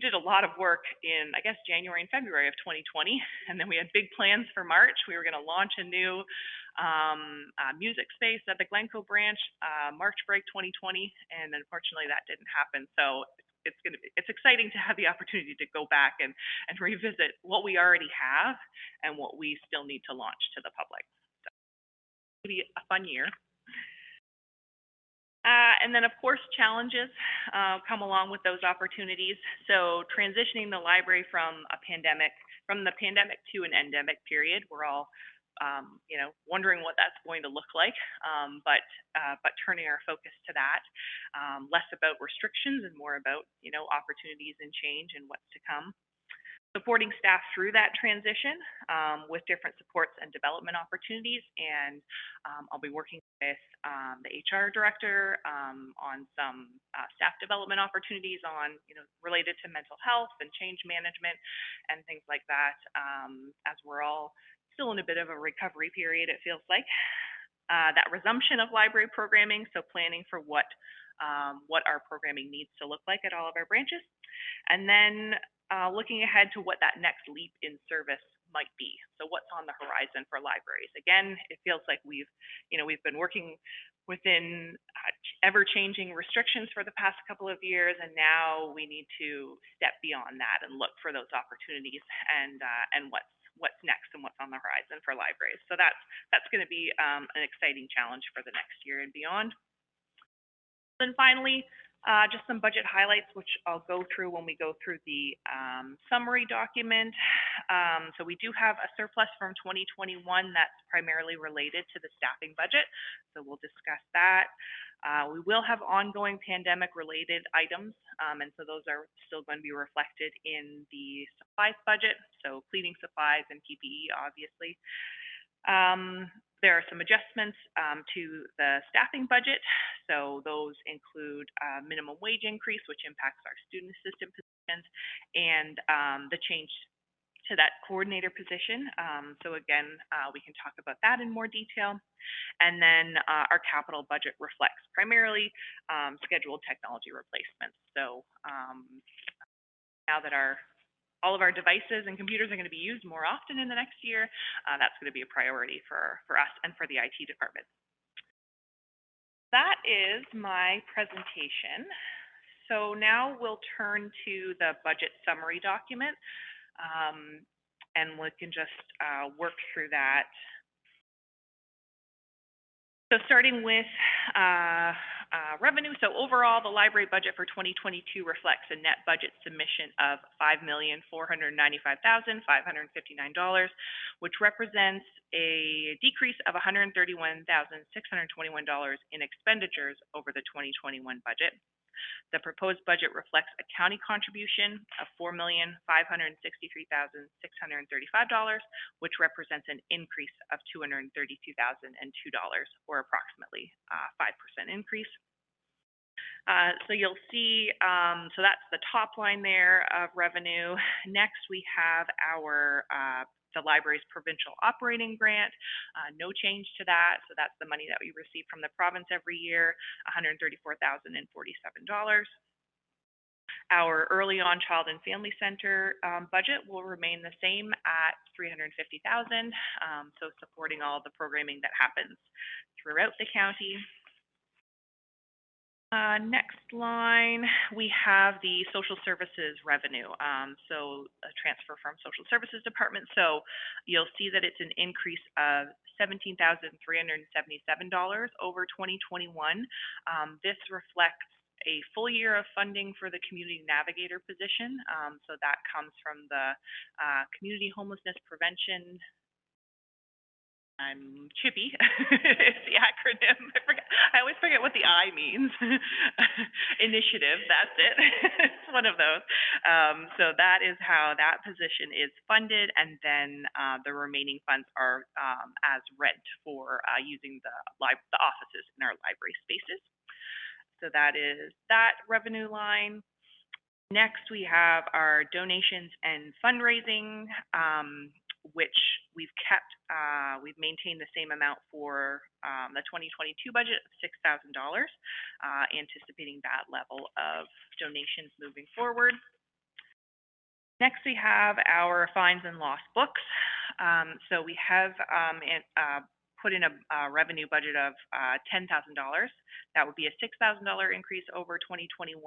did a lot of work in, I guess, January and February of 2020, and then we had big plans for March. We were going to launch a new music space at the Glencoe branch, March break 2020, and unfortunately that didn't happen. So it's exciting to have the opportunity to go back and revisit what we already have and what we still need to launch to the public. So it'll be a fun year. And then, of course, challenges come along with those opportunities. So transitioning the library from the pandemic to an endemic period, we're all, wondering what that's going to look like, but turning our focus to that, less about restrictions and more about, opportunities and change and what's to come. Supporting staff through that transition with different supports and development opportunities. And I'll be working with the HR director on some staff development opportunities related to mental health and change management and things like that, as we're all still in a bit of a recovery period, it feels like. That resumption of library programming, so planning for what our programming needs to look like at all of our branches. And then looking ahead to what that next leap in service might be. So what's on the horizon for libraries? Again, it feels like we've been working within ever-changing restrictions for the past couple of years, and now we need to step beyond that and look for those opportunities and what's next and what's on the horizon for libraries. So that's going to be an exciting challenge for the next year and beyond. Then finally, just some budget highlights, which I'll go through when we go through the summary document. So we do have a surplus from 2021 that's primarily related to the staffing budget. So we'll discuss that. We will have ongoing pandemic-related items, and so those are still going to be reflected in the supplies budget. So cleaning supplies and PPE, obviously. There are some adjustments to the staffing budget. So those include minimum wage increase, which impacts our student assistant positions, and the change to that coordinator position. So again, we can talk about that in more detail. And then our capital budget reflects primarily scheduled technology replacements. So now that all of our devices and computers are going to be used more often in the next year, that's going to be a priority for us and for the IT department. That is my presentation. So now we'll turn to the budget summary document, and we can just work through that. So starting with revenue. So overall, the library budget for 2022 reflects a net budget submission of $5,495,559, which represents a decrease of $131,621 in expenditures over the 2021 budget. The proposed budget reflects a county contribution of $4,563,635, which represents an increase of $232,002, or approximately 5% increase. So you'll see, so that's the top line there of revenue. Next, we have the library's provincial operating grant. No change to that. So that's the money that we receive from the province every year, $134,047. Our early on child and family center budget will remain the same at $350,000, so supporting all the programming that happens throughout the county. Next line, we have the social services revenue. So a transfer from social services department. So you'll see that it's an increase of $17,377 over 2021. This reflects a full year of funding for the community navigator position. So that comes from the community homelessness prevention. I'm chippy. It's the acronym. I always forget what the I means. Initiative, that's it. It's one of those. So that is how that position is funded, and then the remaining funds are as rent for using the offices in our library spaces. So that is that revenue line. Next, we have our donations and fundraising, which we've kept, we've maintained the same amount for the 2022 budget of $6,000, anticipating that level of donations moving forward. Next, we have our fines and loss books. So we have put in a revenue budget of $10,000. That would be a $6,000 increase over 2021.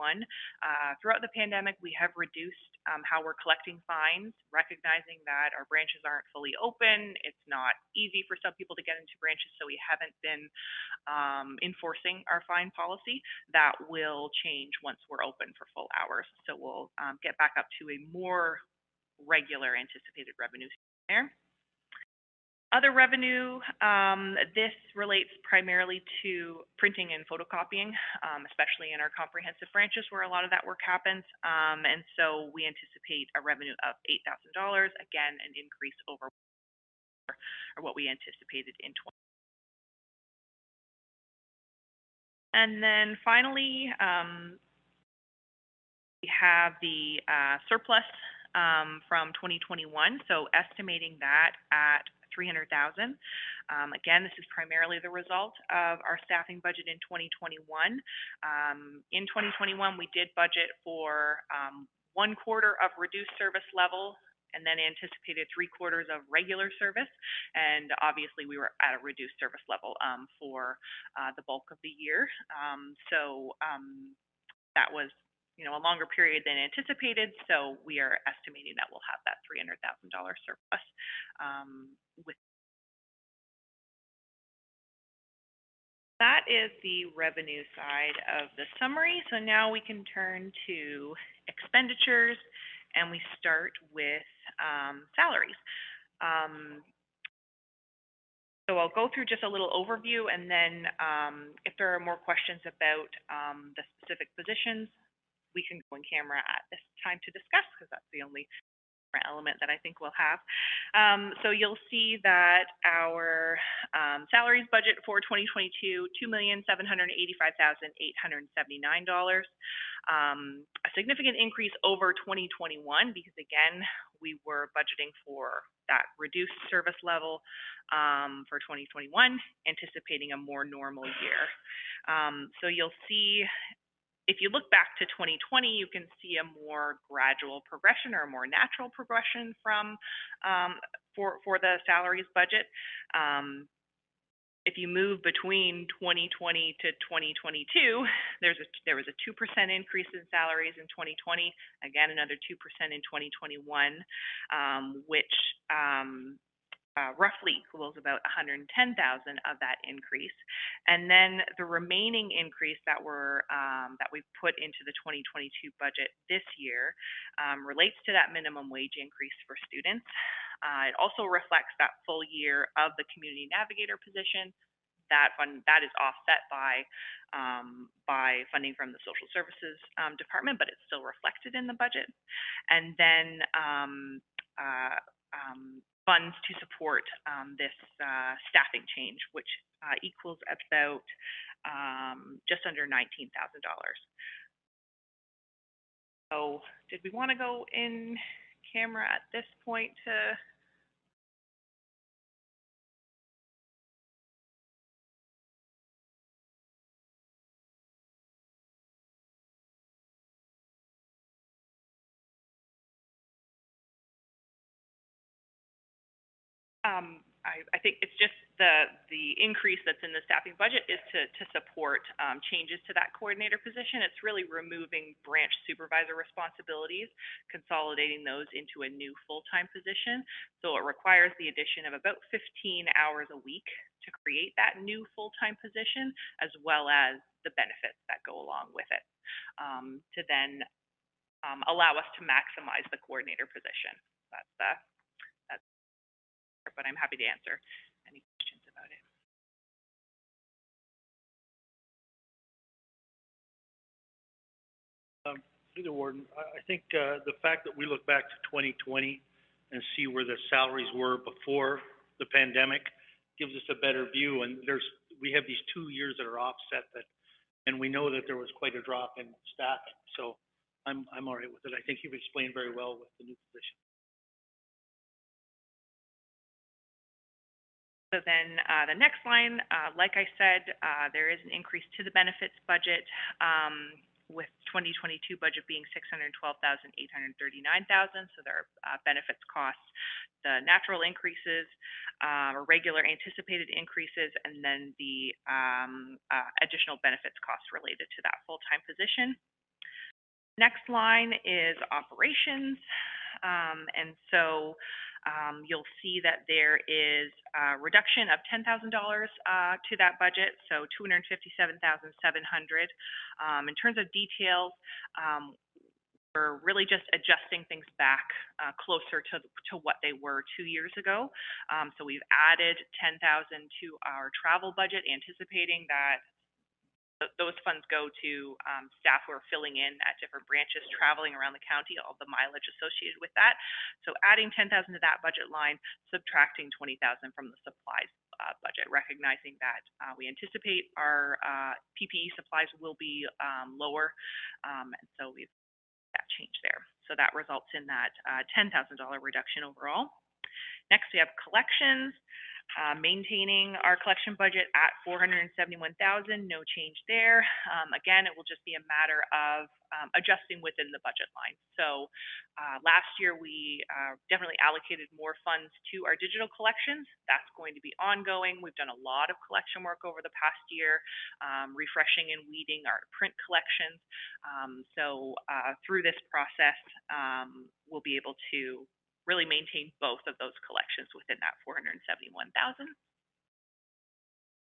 Throughout the pandemic, we have reduced how we're collecting fines, recognizing that our branches aren't fully open. It's not easy for some people to get into branches, so we haven't been enforcing our fine policy. That will change once we're open for full hours. So we'll get back up to a more regular anticipated revenue there. Other revenue, this relates primarily to printing and photocopying, especially in our comprehensive branches where a lot of that work happens. And so we anticipate a revenue of $8,000, again, an increase over what we anticipated in 2020. And then finally, we have the surplus from 2021. So estimating that at $300,000. Again, this is primarily the result of our staffing budget in 2021. In 2021, we did budget for 1 quarter of reduced service level and then anticipated 3 quarters of regular service. And obviously, we were at a reduced service level for the bulk of the year. So that was a longer period than anticipated. So we are estimating that we'll have that $300,000 surplus with. That is the revenue side of the summary. So now we can turn to expenditures, and we start with salaries. So I'll go through just a little overview, and then if there are more questions about the specific positions, we can go in camera at this time to discuss, because that's the only element that I think we'll have. So you'll see that our salaries budget for 2022, $2,785,879. A significant increase over 2021, because again, we were budgeting for that reduced service level for 2021, anticipating a more normal year. So you'll see, if you look back to 2020, you can see a more gradual progression or a more natural progression from for the salaries budget. If you move between 2020 to 2022, there was a 2% increase in salaries in 2020. Again, another 2% in 2021, which roughly equals about $110,000 of that increase. And then the remaining increase that we've put into the 2022 budget this year relates to that minimum wage increase for students. It also reflects that full year of the community navigator position. That is offset by funding from the social services department, but it's still reflected in the budget. And then funds to support this staffing change, which equals about just under $19,000. So did we want to go in camera at this point to I think it's just the increase that's in the staffing budget is to support changes to that coordinator position. It's really removing branch supervisor responsibilities, consolidating those into a new full-time position. So it requires the addition of about 15 hours a week to create that new full-time position, as well as the benefits that go along with it, to then allow us to maximize the coordinator position. That's but I'm happy to answer any questions about it. Through the warden, I think the fact that we look back to 2020 and see where the salaries were before the pandemic gives us a better view. And we have these 2 years that are offset, and we know that there was quite a drop in staffing. So I'm all right with it. I think you've explained very well with the new position. So then the next line, like I said, there is an increase to the benefits budget, with 2022 budget being $612,839,000. So there are benefits costs, the natural increases, or regular anticipated increases, and then the additional benefits costs related to that full-time position. Next line is operations. And so you'll see that there is a reduction of $10,000 to that budget, so $257,700. In terms of details, we're really just adjusting things back closer to what they were 2 years ago. So we've added $10,000 to our travel budget, anticipating that those funds go to staff who are filling in at different branches, traveling around the county, all the mileage associated with that. So adding $10,000 to that budget line, subtracting $20,000 from the supplies budget, recognizing that we anticipate our PPE supplies will be lower, and so we've that change there. So that results in that $10,000 reduction overall. Next, we have collections. Maintaining our collection budget at $471,000, no change there. Again, it will just be a matter of adjusting within the budget line. So last year we definitely allocated more funds to our digital collections. That's going to be ongoing. We've done a lot of collection work over the past year, refreshing and weeding our print collections. So through this process, we'll be able to really maintain both of those collections within that $471,000.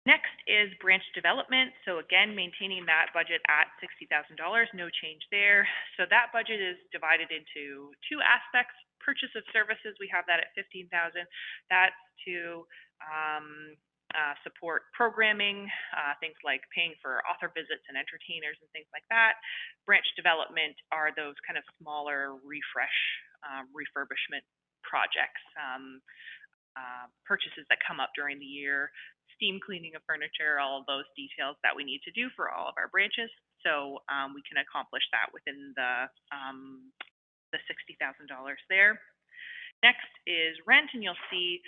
Next is branch development. So again, maintaining that budget at $60,000, no change there. So that budget is divided into two aspects. Purchase of services, we have that at $15,000. That's to support programming, things like paying for author visits and entertainers and things like that. Branch development are those kind of smaller refurbishment projects, purchases that come up during the year, steam cleaning of furniture, all of those details that we need to do for all of our branches. So we can accomplish that within the $60,000 there. Next is rent, and you'll see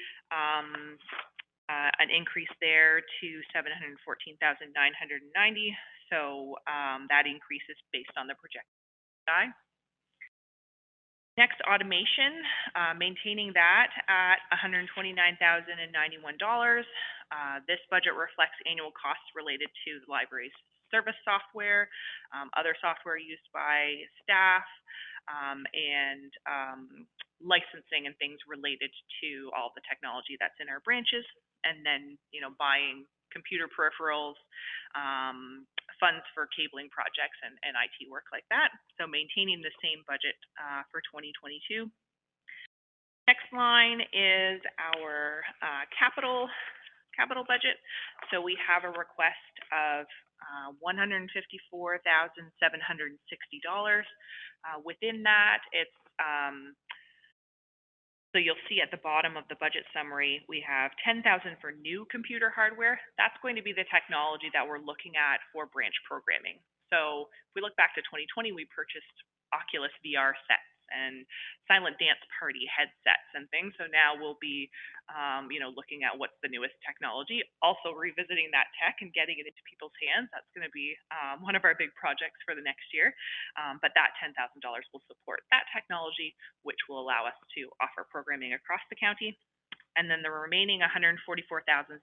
an increase there to $714,990. So that increase is based on the projected CPI. Next, automation, maintaining that at $129,091. This budget reflects annual costs related to the library's service software, other software used by staff, and licensing and things related to all the technology that's in our branches, and then, buying computer peripherals, funds for cabling projects and IT work like that. So maintaining the same budget for 2022. Next line is our capital budget. So we have a request of $154,760. Within that, it's so you'll see at the bottom of the budget summary, we have $10,000 for new computer hardware. That's going to be the technology that we're looking at for branch programming. So if we look back to 2020, we purchased Oculus VR sets and silent dance party headsets and things. So now we'll be, looking at what's the newest technology, also revisiting that tech and getting it into people's hands. That's going to be one of our big projects for the next year. But that $10,000 will support that technology, which will allow us to offer programming across the county. And then the remaining $144,760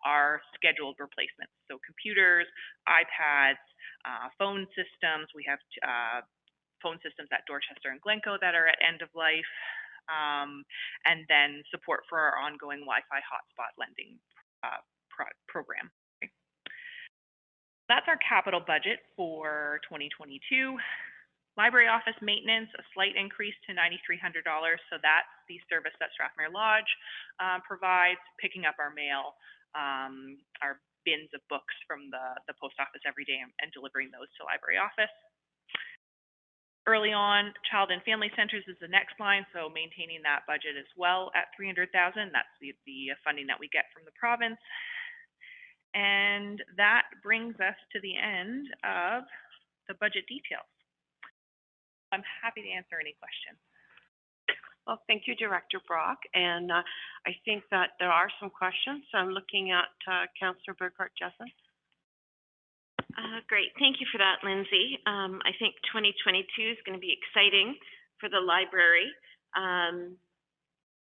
are scheduled replacements. So computers, iPads, phone systems. We have phone systems at Dorchester and Glencoe that are at end of life. And then support for our ongoing Wi-Fi hotspot lending program. That's our capital budget for 2022. Library office maintenance, a slight increase to $9,300. So that's the service that Strathmere Lodge provides, picking up our mail, our bins of books from the post office every day and delivering those to library office. Early on, child and family centers is the next line, so maintaining that budget as well at $300,000. That's the funding that we get from the province. And that brings us to the end of the budget details. I'm happy to answer any questions. Well, thank you, Director Brock. And I think that there are some questions. So I'm looking at Councillor Burkhart-Jessen. Great. Thank you for that, Lindsay. I think 2022 is going to be exciting for the library.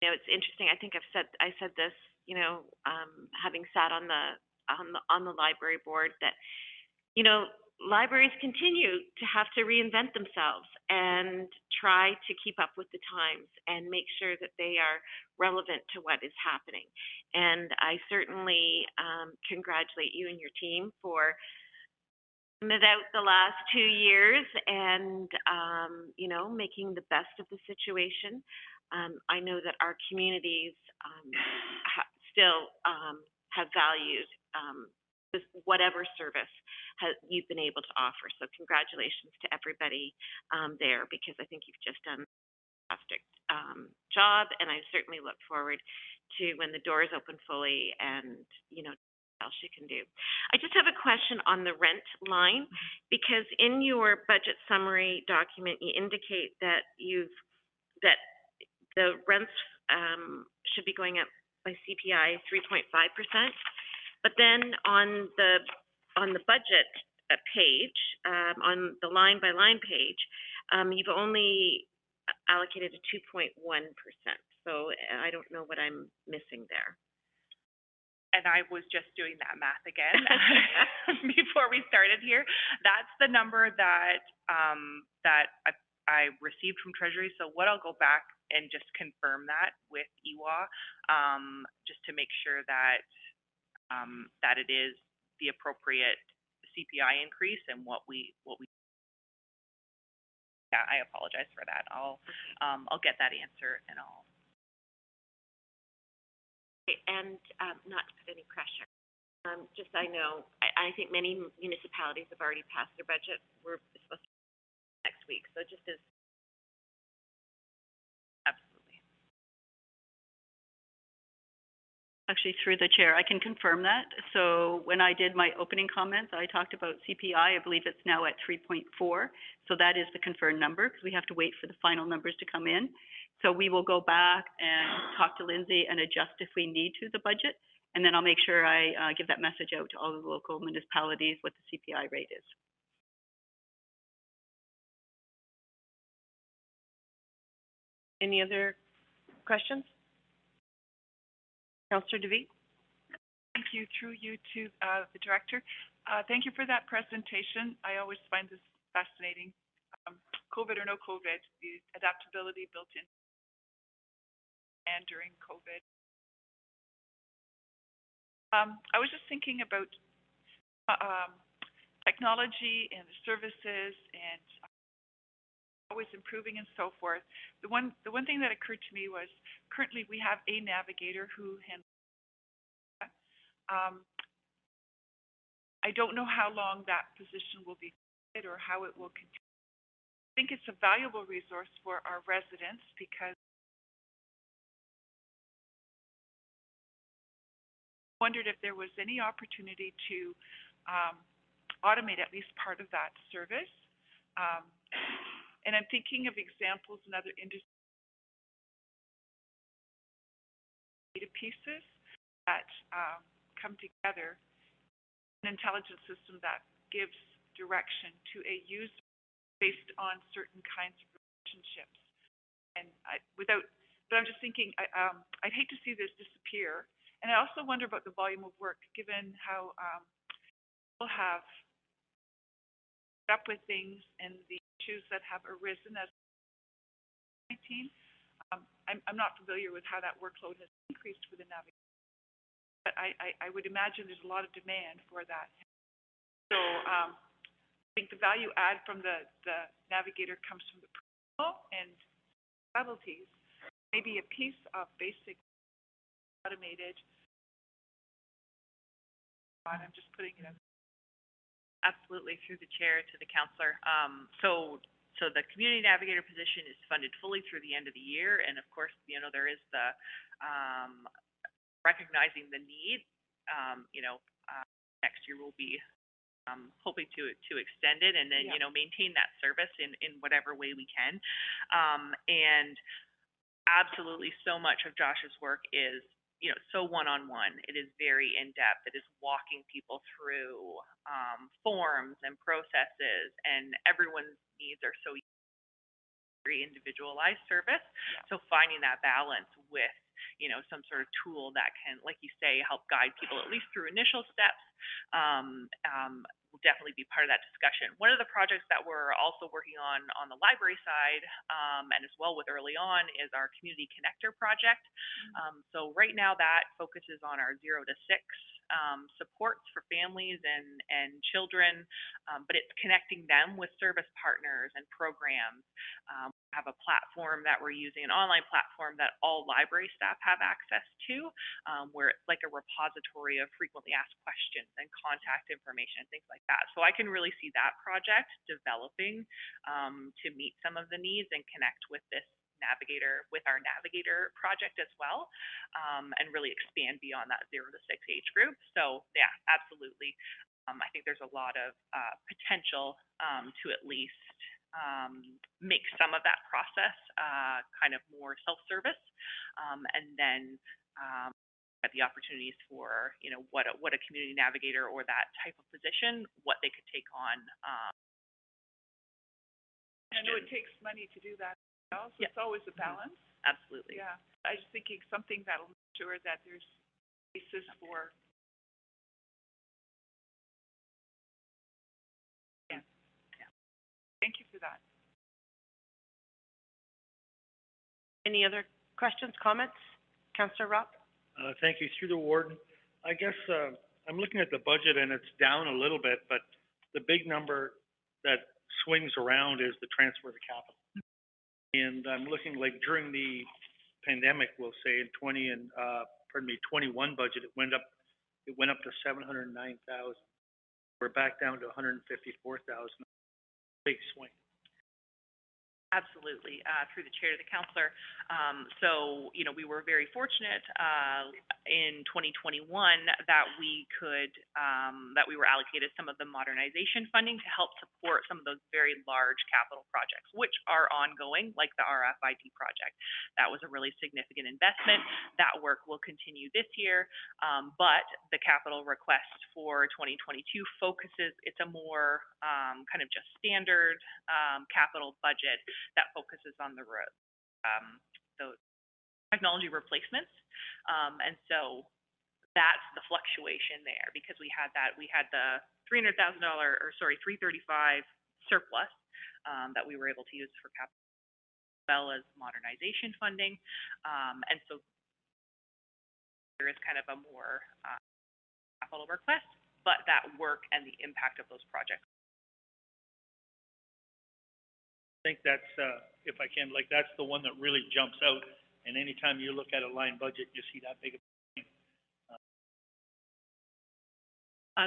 It's interesting. I think I said this, having sat on the library board, that, libraries continue to have to reinvent themselves and try to keep up with the times and make sure that they are relevant to what is happening. And I certainly congratulate you and your team for it out the last 2 years and, making the best of the situation. I know that our communities still have valued whatever service you've been able to offer. So congratulations to everybody there, because I think you've just done a fantastic job, and I certainly look forward to when the doors open fully and, what else you can do. I just have a question on the rent line, because in your budget summary document, you indicate that the rents should be going up by CPI 3.5%. But then on the budget page, on the line by line page, you've only allocated a 2.1%. So I don't know what I'm missing there. And I was just doing that math again before we started here. That's the number that I received from Treasury. So what I'll go back and just confirm that with EWA, just to make sure that that it is the appropriate CPI increase and what we. Yeah, I apologize for that. I'll get that answer and I'll. And not to put any pressure, just I know I think many municipalities have already passed their budget. We're supposed to next week, so just as. Absolutely. Actually, through the chair, I can confirm that. So when I did my opening comments, I talked about CPI. I believe it's now at 3.4. So that is the confirmed number, because we have to wait for the final numbers to come in. So we will go back and talk to Lindsay and adjust if we need to the budget. And then I'll make sure I give that message out to all the local municipalities what the CPI rate is. Any other questions? Councillor DeVee? Thank you. Through you to the director. Thank you for that presentation. I always find this fascinating. COVID or no COVID, the adaptability built in and during COVID. I was just thinking about technology and the services and always improving and so forth. The one thing that occurred to me was currently we have a navigator who handles that. I don't know how long that position will be or how it will continue. I think it's a valuable resource for our residents because I wondered if there was any opportunity to automate at least part of that service. And I'm thinking of examples in other industries, data pieces that come together, an intelligence system that gives direction to a user based on certain kinds of relationships. And without But I'm just thinking, I'd hate to see this disappear. And I also wonder about the volume of work, given how people have put up with things and the issues that have arisen as 19. I'm not familiar with how that workload has increased for the navigator, but I would imagine there's a lot of demand for that. So I think the value add from the navigator comes from the personal and specialties, maybe a piece of basic automated. I'm just putting it out. Absolutely, through the chair to the councillor. So the community navigator position is funded fully through the end of the year, and of course, there is the recognizing the need. Next year we'll be hoping to extend it and then maintain that service in whatever way we can. And absolutely, so much of Josh's work is so one-on-one. It is very in-depth. It is walking people through forms and processes, and everyone's needs are so very individualized service. So finding that balance with some sort of tool that can, like you say, help guide people at least through initial steps will definitely be part of that discussion. One of the projects that we're also working on the library side, and as well with early on, is our community connector project. So right now that focuses on our 0 to 6 supports for families and children, but it's connecting them with service partners and programs. We have a platform that we're using, an online platform that all library staff have access to, where it's like a repository of frequently asked questions and contact information and things like that. So I can really see that project developing to meet some of the needs and connect with this with our navigator project as well, and really expand beyond that 0 to 6 age group. So yeah, absolutely. I think there's a lot of potential to at least make some of that process kind of more self-service, and then at the opportunities for what a community navigator or that type of position, what they could take on. I know it takes money to do that. So it's always a balance. Absolutely. Yeah. I was thinking something that'll make sure that there's spaces for. Yeah. Thank you for that. Any other questions, comments? Councillor Rock? Thank you. Through the warden, I guess I'm looking at the budget and it's down a little bit, but the big number that swings around is the transfer of capital. And I'm looking like during the pandemic, we'll say in 21 budget, it went up to 709,000. We're back down to 154,000. Big swing. Absolutely, through the chair to the councillor. So, we were very fortunate in 2021 that we were allocated some of the modernization funding to help support some of those very large capital projects, which are ongoing, like the Rfid project. That was a really significant investment. That work will continue this year, but the capital request for 2022 focuses, it's a more kind of just standard capital budget that focuses on the technology replacements, and so that's the fluctuation there, because we had the $335 surplus that we were able to use for capital as well as modernization funding, and so there is kind of a more capital request, but that work and the impact of those projects. I think that's, if I can, that's the one that really jumps out. And anytime you look at a line budget, you see that big of a thing.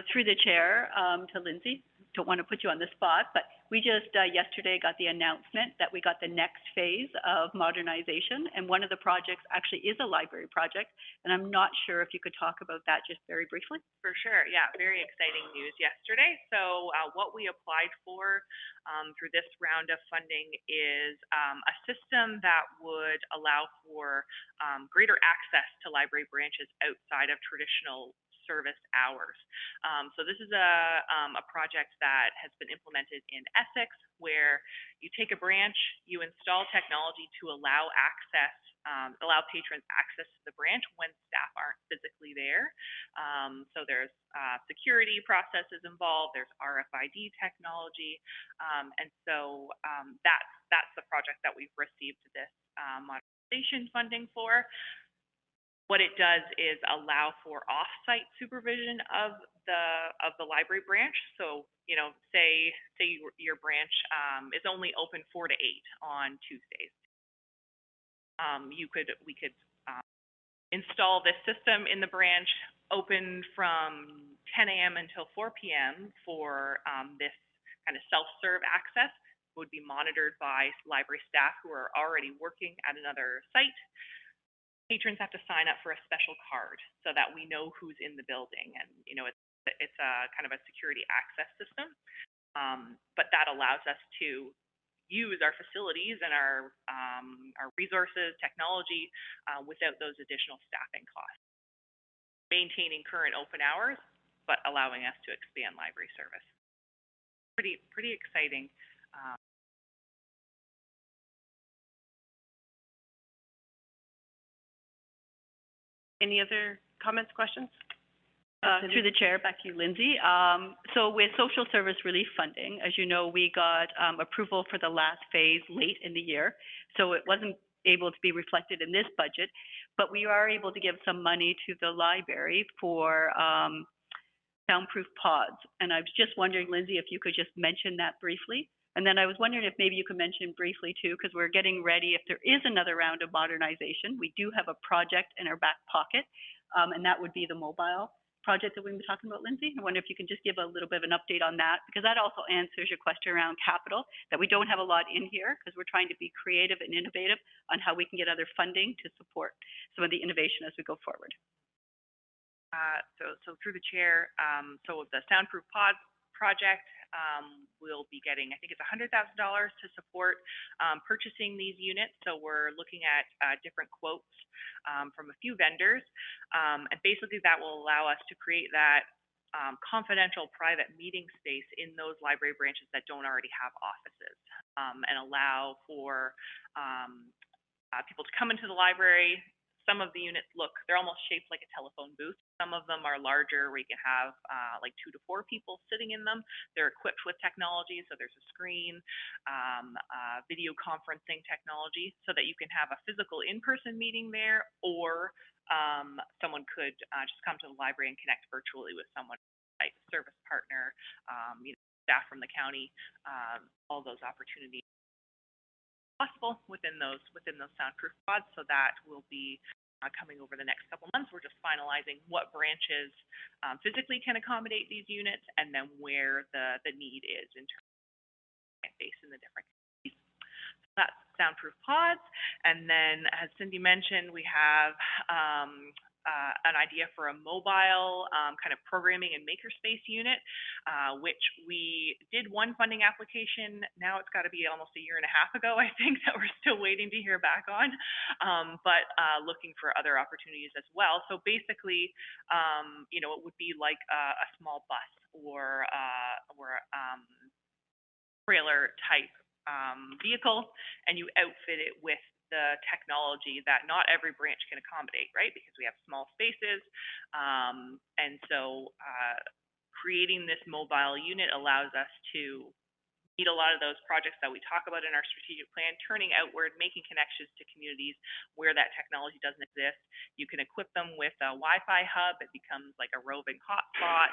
Through the chair to Lindsay, don't want to put you on the spot, but we just yesterday got the announcement that we got the next phase of modernization, and one of the projects actually is a library project, and I'm not sure if you could talk about that just very briefly. For sure, yeah, very exciting news yesterday. So what we applied for through this round of funding is a system that would allow for greater access to library branches outside of traditional self-service hours. So this is a project that has been implemented in Essex, where you take a branch, you install technology to allow patrons access to the branch when staff aren't physically there. So there's security processes involved, there's RFID technology, and so that's the project that we've received this modernization funding for. What it does is allow for off-site supervision of the library branch. So, you know, say your branch is only open 4 to 8 on Tuesdays. We could install this system in the branch, open from 10 a.m. until 4 p.m. for this kind of self-serve access. Would be monitored by library staff who are already working at another site. Patrons have to sign up for a special card so that we know who's in the building, and you know it's a kind of a security access system. But that allows us to use our facilities and our resources, technology, without those additional staffing costs. Maintaining current open hours, but allowing us to expand library service. Pretty exciting. Any other comments, questions? Through the chair, back to you, Lindsay. So with social service relief funding, as you know, we got approval for the last phase late in the year, so it wasn't able to be reflected in this budget, but we are able to give some money to the library for soundproof pods. And I was just wondering, Lindsay, if you could just mention that briefly. And then I was wondering if maybe you could mention briefly too, because we're getting ready, if there is another round of modernization, we do have a project in our back pocket, and that would be the mobile project that we've been talking about, Lindsay. I wonder if you can just give a little bit of an update on that, because that also answers your question around capital, that we don't have a lot in here, because we're trying to be creative and innovative on how we can get other funding to support some of the innovation as we go forward. So through the chair, so the soundproof pods project, we'll be getting, I think it's $100,000 to support purchasing these units. So we're looking at different quotes from a few vendors, and basically that will allow us to create that confidential private meeting space in those library branches that don't already have offices, and allow for people to come into the library. Some of the units they're almost shaped like a telephone booth. Some of them are larger where you can have like 2 to 4 people sitting in them. They're equipped with technology, so there's a screen, video conferencing technology, so that you can have a physical in-person meeting there, or someone could just come to the library and connect virtually with someone, like a service partner, staff from the county, all those opportunities possible within those soundproof pods. So that will be coming over the next couple months. We're just finalizing what branches physically can accommodate these units, and then where the need is in terms of space in the different communities. So that's soundproof pods. And then, as Cindy mentioned, we have an idea for a mobile kind of programming and makerspace unit, which we did one funding application. Now it's got to be almost a year and a half ago, I think, that we're still waiting to hear back on, but looking for other opportunities as well. So basically, it would be like a small bus or trailer type vehicle, and you outfit it with the technology that not every branch can accommodate, right? Because we have small spaces. And so creating this mobile unit allows us to meet a lot of those projects that we talk about in our strategic plan, turning outward, making connections to communities where that technology doesn't exist. You can equip them with a Wi-Fi hub. It becomes like a roving hotspot.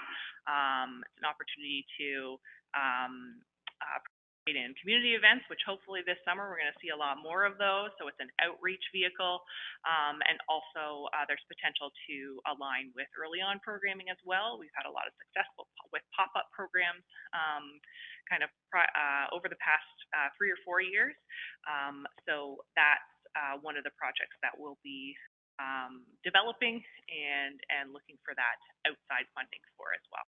It's an opportunity to in community events, which hopefully this summer we're going to see a lot more of those. So it's an outreach vehicle, and also there's potential to align with early on programming as well. We've had a lot of success with pop-up programs over the past 3 or 4 years. So that's one of the projects that we'll be developing and looking for that outside funding for as well.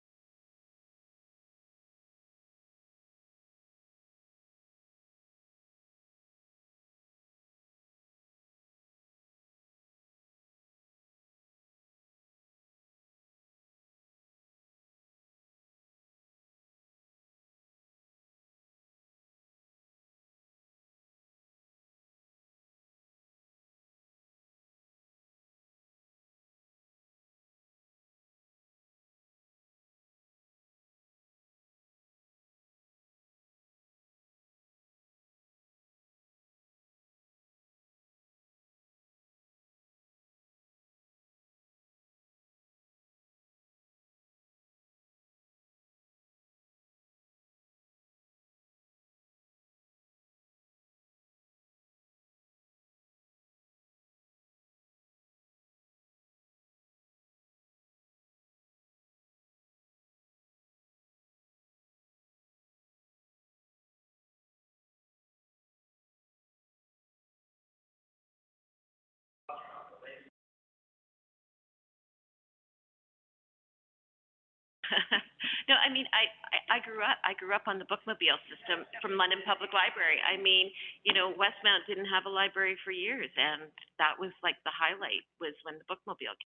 No, I mean, I grew up on the bookmobile system from London Public Library. I mean, you know, Westmount didn't have a library for years, and that was like the highlight was when the bookmobile came.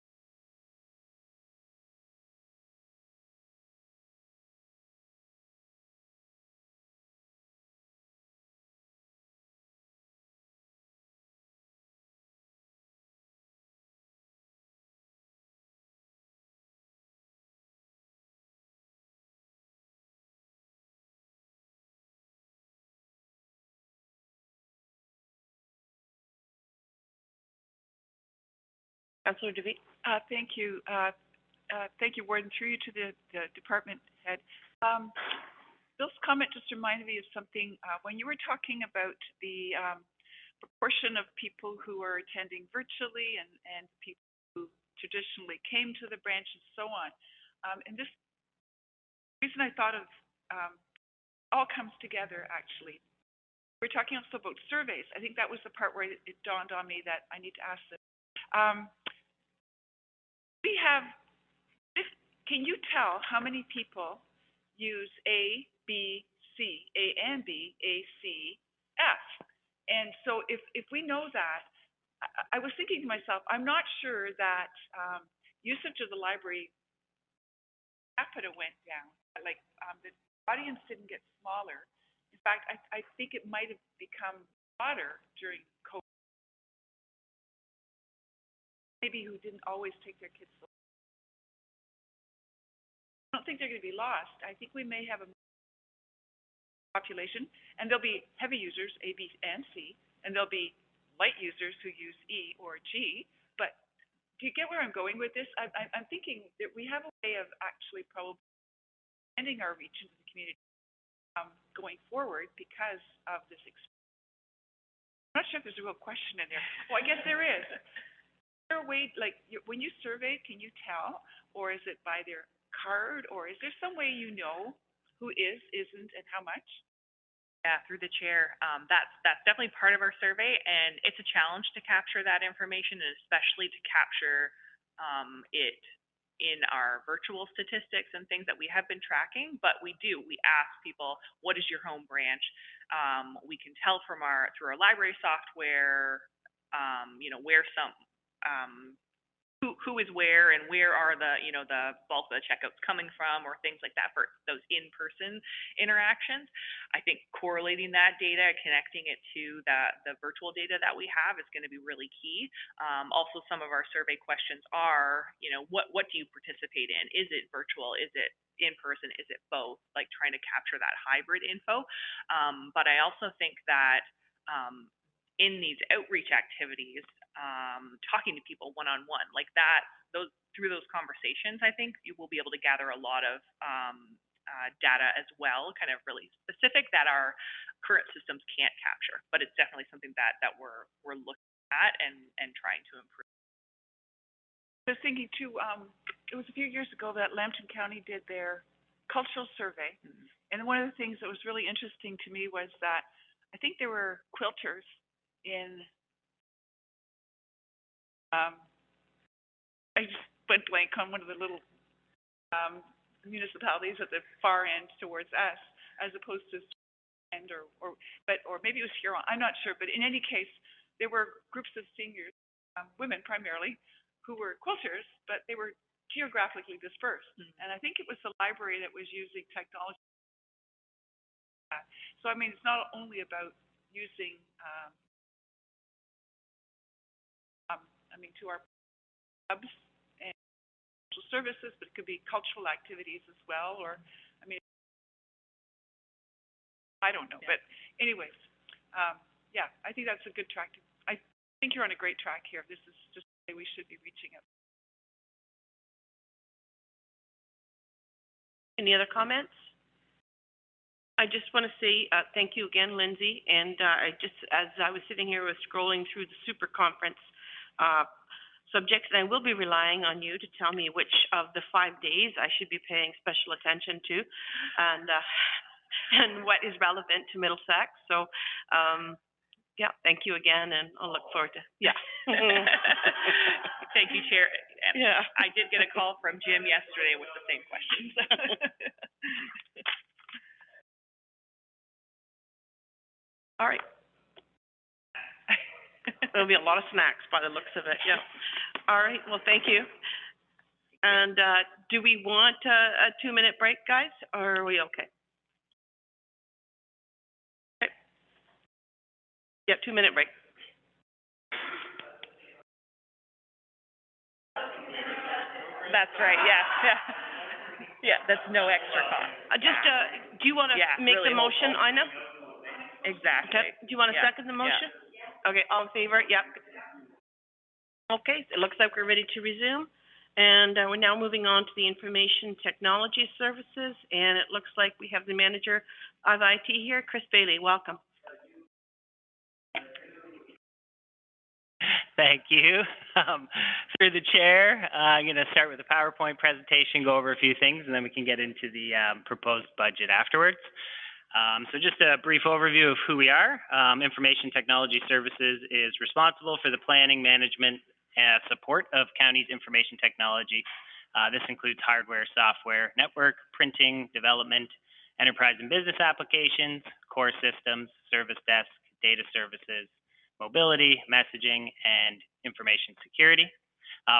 Councillor DeVito? Thank you. Thank you, Warden. Through you to the department head. Bill's comment just reminded me of something, when you were talking about the, proportion of people who are attending virtually and people who traditionally came to the branch and so on. And this reason I thought of, all comes together actually. We're talking also about surveys. I think that was the part where it dawned on me that I need to ask this. We have, can you tell how many people use A, B, C, A and B, A, C, F? And so if we know that, I was thinking to myself, I'm not sure that usage of the library per capita went down. Like the audience didn't get smaller. In fact, I think it might have become broader during COVID. Maybe who didn't always take their kids to. I don't think they're going to be lost. I think we may have a population, and there'll be heavy users, A, B, and C, and there'll be light users who use E or G. But do you get where I'm going with this? I'm thinking that we have a way of actually probably expanding our reach into the community going forward because of this experience. I'm not sure if there's a real question in there. Well, I guess there is. Is there a way, like, when you survey, can you tell, or is it by their card, or is there some way you know who is, isn't, and how much? Yeah, through the chair. That's definitely part of our survey, and it's a challenge to capture that information, and especially to capture it in our virtual statistics and things that we have been tracking. But we ask people, what is your home branch? We can tell from through our library software, you know, where some who is where and where are the, you know, the bulk of the checkouts coming from, or things like that for those in-person interactions. I think correlating that data, connecting it to the virtual data that we have is going to be really key. Also, some of our survey questions are, you know, what do you participate in? Is it virtual? Is it in person? Is it both? Like trying to capture that hybrid info. But I also think that in these outreach activities, talking to people one-on-one, like that, through those conversations, I think you will be able to gather a lot of data as well, kind of really specific that our current systems can't capture. But it's definitely something that we're looking at and trying to improve. I was thinking too, it was a few years ago that Lambton County did their cultural survey. Mm-hmm. And one of the things that was really interesting to me was that I think there were quilters in I just went blank on one of the little municipalities at the far end towards us, as opposed to end or maybe it was Huron. I'm not sure, but in any case, there were groups of seniors, women primarily, who were quilters, but they were geographically dispersed. Mm-hmm. And I think it was the library that was using technology. So I mean, it's not only about using to our hubs and social services, but it could be cultural activities as well, or, I mean, I don't know, yeah. But anyways, yeah, I think that's a good track. I think you're on a great track here. This is just the way we should be reaching out. Any other comments? I just want to say thank you again, Lindsay. And I just, as I was sitting here, was scrolling through the super conference subjects, and I will be relying on you to tell me which of the 5 days I should be paying special attention to, and what is relevant to Middlesex. So, yeah, thank you again, and I'll look forward to, yeah. Thank you, Chair. And Yeah. I did get a call from Jim yesterday with the same questions. All right. There'll be a lot of snacks by the looks of it, yeah. All right, well, thank you. And, do we want a 2-minute break, guys, or are we okay? Okay. Yeah, 2-minute break. That's right, yeah. Yeah, that's no extra cost. Do you want to Yeah, make really the motion, helpful. Ina? Exactly. Okay, do you want to Yeah, second the motion? Okay, all in favor? Yep. Okay, it looks like we're ready to resume. And we're now moving on to the Information Technology Services, and it looks like we have the manager of IT here, Chris Bailey. Welcome. Thank you. Through the chair, I'm going to start with a PowerPoint presentation, go over a few things, and then we can get into the proposed budget afterwards. So just a brief overview of who we are. Information Technology Services is responsible for the planning, management, and support of county's information technology. This includes hardware, software, network, printing, development, enterprise and business applications, core systems, service desk, data services, mobility, messaging, and information security.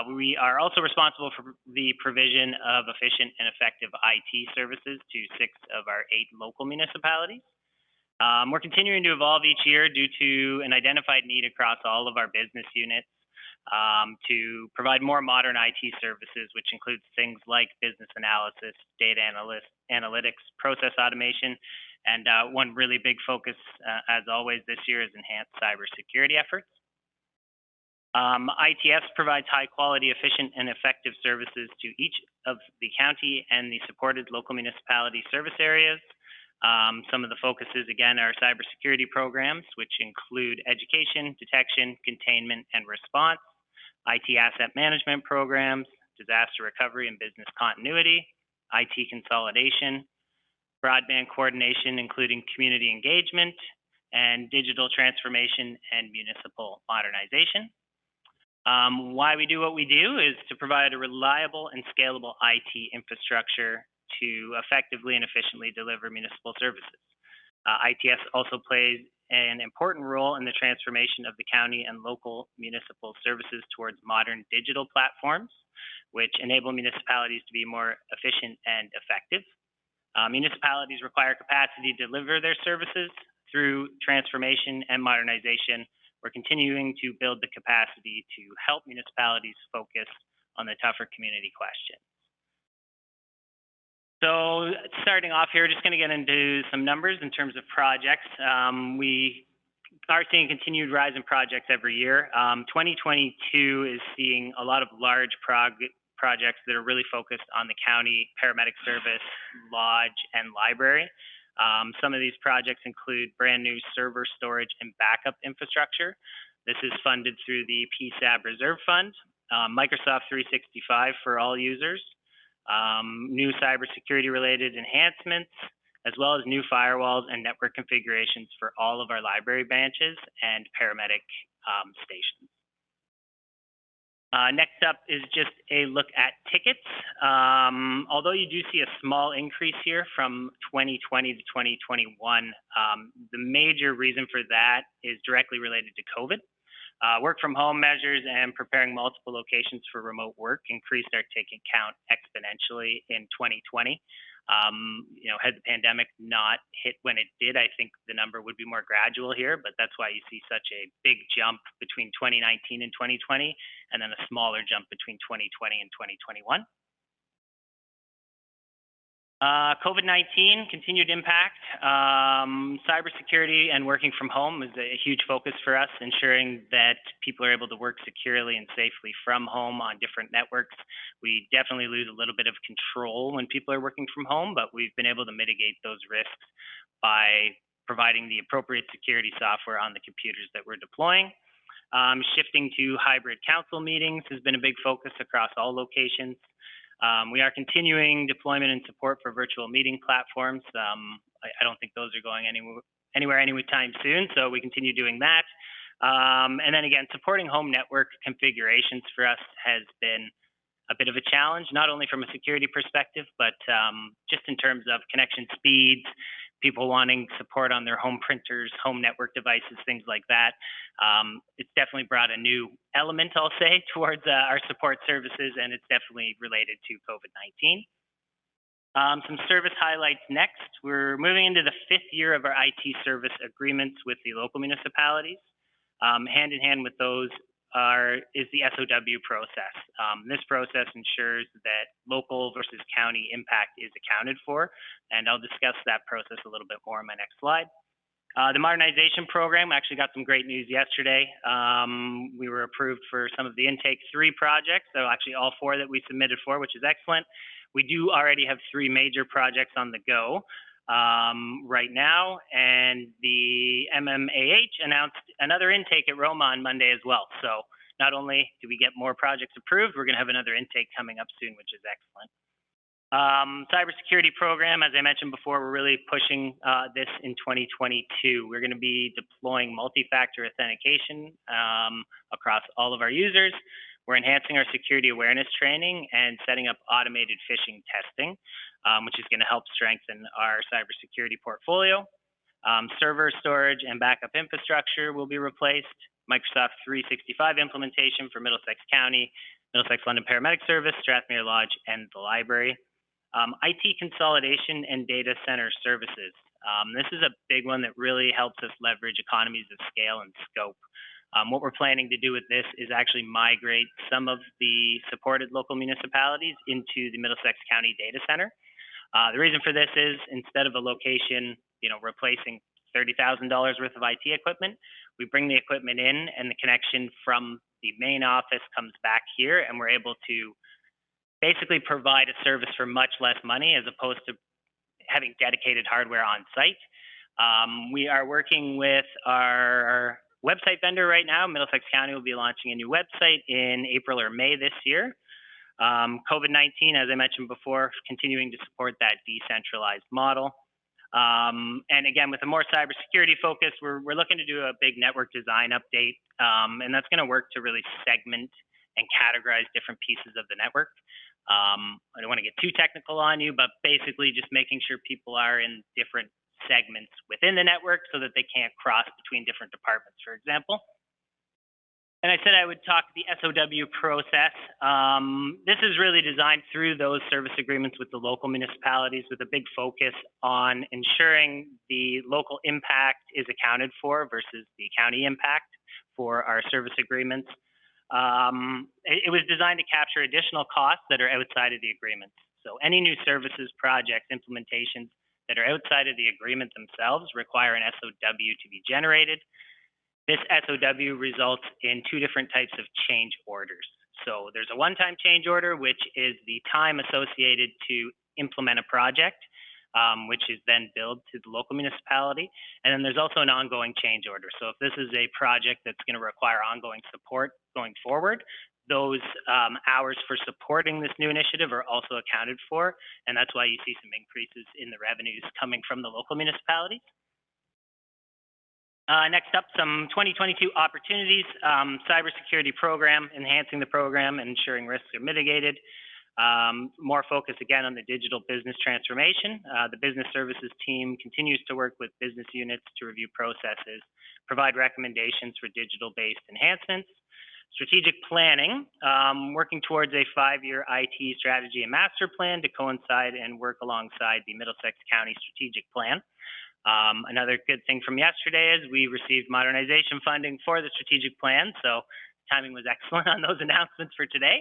We are also responsible for the provision of efficient and effective IT services to 6 of our 8 local municipalities. We're continuing to evolve each year due to an identified need across all of our business units to provide more modern IT services, which includes things like business analysis, data analytics, process automation, and one really big focus, as always this year, is enhanced cybersecurity efforts. ITS provides high-quality, efficient, and effective services to each of the county and the supported local municipality service areas. Some of the focuses, again, are cybersecurity programs, which include education, detection, containment, and response, IT asset management programs, disaster recovery and business continuity, IT consolidation, broadband coordination, including community engagement, and digital transformation and municipal modernization. Why we do what we do is to provide a reliable and scalable IT infrastructure to effectively and efficiently deliver municipal services. ITS also plays an important role in the transformation of the county and local municipal services towards modern digital platforms, which enable municipalities to be more efficient and effective. Municipalities require capacity to deliver their services through transformation and modernization. We're continuing to build the capacity to help municipalities focus on the tougher community questions. So starting off here, just going to get into some numbers in terms of projects. We are seeing continued rise in projects every year. 2022 is seeing a lot of large projects that are really focused on the county paramedic service, lodge, and library. Some of these projects include brand new server storage and backup infrastructure. This is funded through the PSAB Reserve Fund, Microsoft 365 for all users, new cybersecurity related enhancements, as well as new firewalls and network configurations for all of our library branches and paramedic stations. Next up is just a look at tickets. Although you do see a small increase here from 2020 to 2021, the major reason for that is directly related to COVID. Work from home measures and preparing multiple locations for remote work increased our ticket count exponentially in 2020. Had the pandemic not hit when it did, I think the number would be more gradual here, but that's why you see such a big jump between 2019 and 2020, and then a smaller jump between 2020 and 2021. COVID-19 continued impact. Cybersecurity and working from home is a huge focus for us, ensuring that people are able to work securely and safely from home on different networks. We definitely lose a little bit of control when people are working from home, but we've been able to mitigate those risks by providing the appropriate security software on the computers that we're deploying. Shifting to hybrid council meetings has been a big focus across all locations. We are continuing deployment and support for virtual meeting platforms. I don't think those are going anywhere anytime soon, so we continue doing that. And then again, supporting home network configurations for us has been a bit of a challenge, not only from a security perspective, but just in terms of connection speeds, people wanting support on their home printers, home network devices, things like that. It's definitely brought a new element, I'll say, towards our support services, and it's definitely related to COVID-19. Some service highlights next. We're moving into the 5th year of our IT service agreements with the local municipalities. Hand in hand with those is the SOW process. This process ensures that local versus county impact is accounted for, and I'll discuss that process a little bit more in my next slide. The modernization program actually got some great news yesterday. We were approved for some of the intake 3 projects, so actually all 4 that we submitted for, which is excellent. We do already have 3 major projects on the go right now, and the MMAH announced another intake at Roma on Monday as well. So not only do we get more projects approved, we're going to have another intake coming up soon, which is excellent. Cybersecurity program, as I mentioned before, we're really pushing this in 2022. We're going to be deploying multi-factor authentication across all of our users. We're enhancing our security awareness training and setting up automated phishing testing, which is going to help strengthen our cybersecurity portfolio. Server storage and backup infrastructure will be replaced. Microsoft 365 implementation for Middlesex County, Middlesex London Paramedic Service, Strathmere Lodge, and the library. IT consolidation and data center services. This is a big one that really helps us leverage economies of scale and scope. What we're planning to do with this is actually migrate some of the supported local municipalities into the Middlesex County data center. The reason for this is instead of a location, replacing $30,000 worth of IT equipment, we bring the equipment in and the connection from the main office comes back here, and we're able to basically provide a service for much less money as opposed to having dedicated hardware on site. We are working with our website vendor right now. Middlesex County will be launching a new website in April or May this year. COVID-19, as I mentioned before, continuing to support that decentralized model. And again, with a more cybersecurity focus, we're looking to do a big network design update, and that's going to work to really segment and categorize different pieces of the network. I don't want to get too technical on you, but basically just making sure people are in different segments within the network so that they can't cross between different departments, for example. And I said I would talk the SOW process. This is really designed through those service agreements with the local municipalities with a big focus on ensuring the local impact is accounted for versus the county impact for our service agreements. It was designed to capture additional costs that are outside of the agreements. So any new services, projects, implementations that are outside of the agreement themselves require an SOW to be generated. This SOW results in 2 different types of change orders. So there's a one-time change order, which is the time associated to implement a project, which is then billed to the local municipality. And then there's also an ongoing change order. So if this is a project that's going to require ongoing support going forward, those hours for supporting this new initiative are also accounted for. And that's why you see some increases in the revenues coming from the local municipalities. Next up, some 2022 opportunities, cybersecurity program, enhancing the program and ensuring risks are mitigated. More focus again on the digital business transformation. The business services team continues to work with business units to review processes, provide recommendations for digital-based enhancements. Strategic planning, working towards a 5-year IT strategy and master plan to coincide and work alongside the Middlesex County strategic plan. Another good thing from yesterday is we received modernization funding for the strategic plan, so timing was excellent on those announcements for today.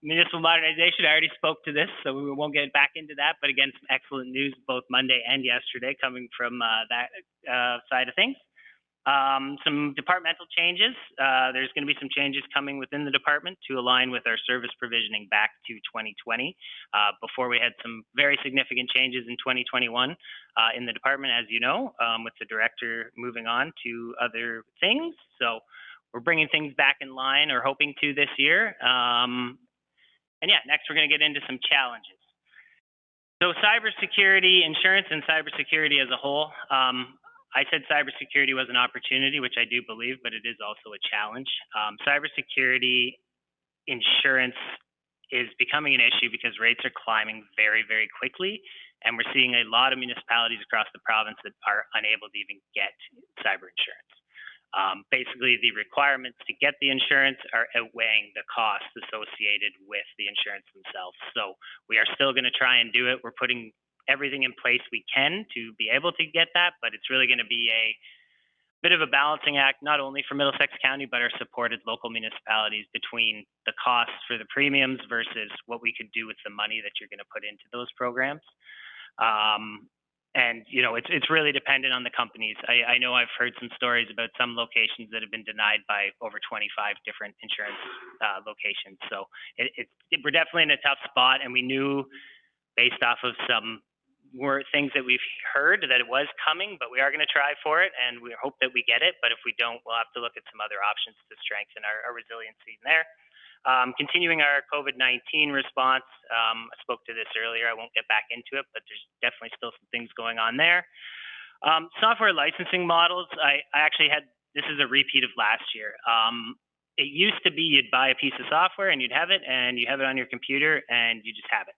Municipal Modernization, I already spoke to this, so we won't get back into that, but again, some excellent news both Monday and yesterday coming from that side of things. Some departmental changes. There's going to be some changes coming within the department to align with our service provisioning back to 2020. Before we had some very significant changes in 2021 in the department, as you know, with the director moving on to other things. So we're bringing things back in line, or hoping to, this year. And yeah, next we're going to get into some challenges. So cybersecurity, insurance and cybersecurity as a whole. I said cybersecurity was an opportunity, which I do believe, but it is also a challenge. Cybersecurity insurance is becoming an issue because rates are climbing very, very quickly, and we're seeing a lot of municipalities across the province that are unable to even get cyber insurance. Basically, the requirements to get the insurance are outweighing the costs associated with the insurance themselves. So we are still going to try and do it. We're putting everything in place we can to be able to get that, but it's really going to be a bit of a balancing act, not only for Middlesex County, but our supported local municipalities between the costs for the premiums versus what we could do with the money that you're going to put into those programs. And, you know, it's really dependent on the companies. I know I've heard some stories about some locations that have been denied by over 25 different insurance locations. So we're definitely in a tough spot, and we knew based off of some things that we've heard that it was coming, but we are going to try for it, and we hope that we get it. But if we don't, we'll have to look at some other options to strengthen our resiliency in there. Continuing our COVID-19 response, I spoke to this earlier. I won't get back into it, but there's definitely still some things going on there. Software licensing models, I actually had, this is a repeat of last year. It used to be you'd buy a piece of software and you'd have it, and you have it on your computer and you just have it.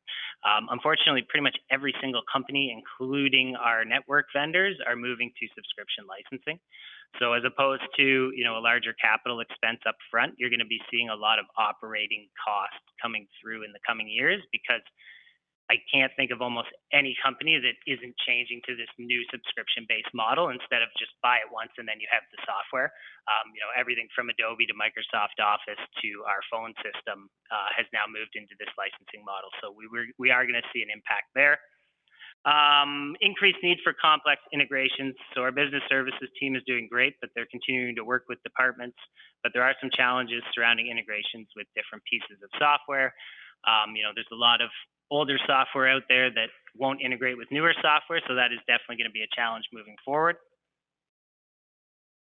Unfortunately, pretty much every single company, including our network vendors, are moving to subscription licensing. So as opposed to, you know, a larger capital expense up front, you're going to be seeing a lot of operating costs coming through in the coming years, because I can't think of almost any company that isn't changing to this new subscription-based model instead of just buy it once and then you have the software. You know, everything from Adobe to Microsoft Office to our phone system has now moved into this licensing model. So we are going to see an impact there. Increased need for complex integrations. So our business services team is doing great, but they're continuing to work with departments. But there are some challenges surrounding integrations with different pieces of software. You know, there's a lot of older software out there that won't integrate with newer software, so that is definitely going to be a challenge moving forward.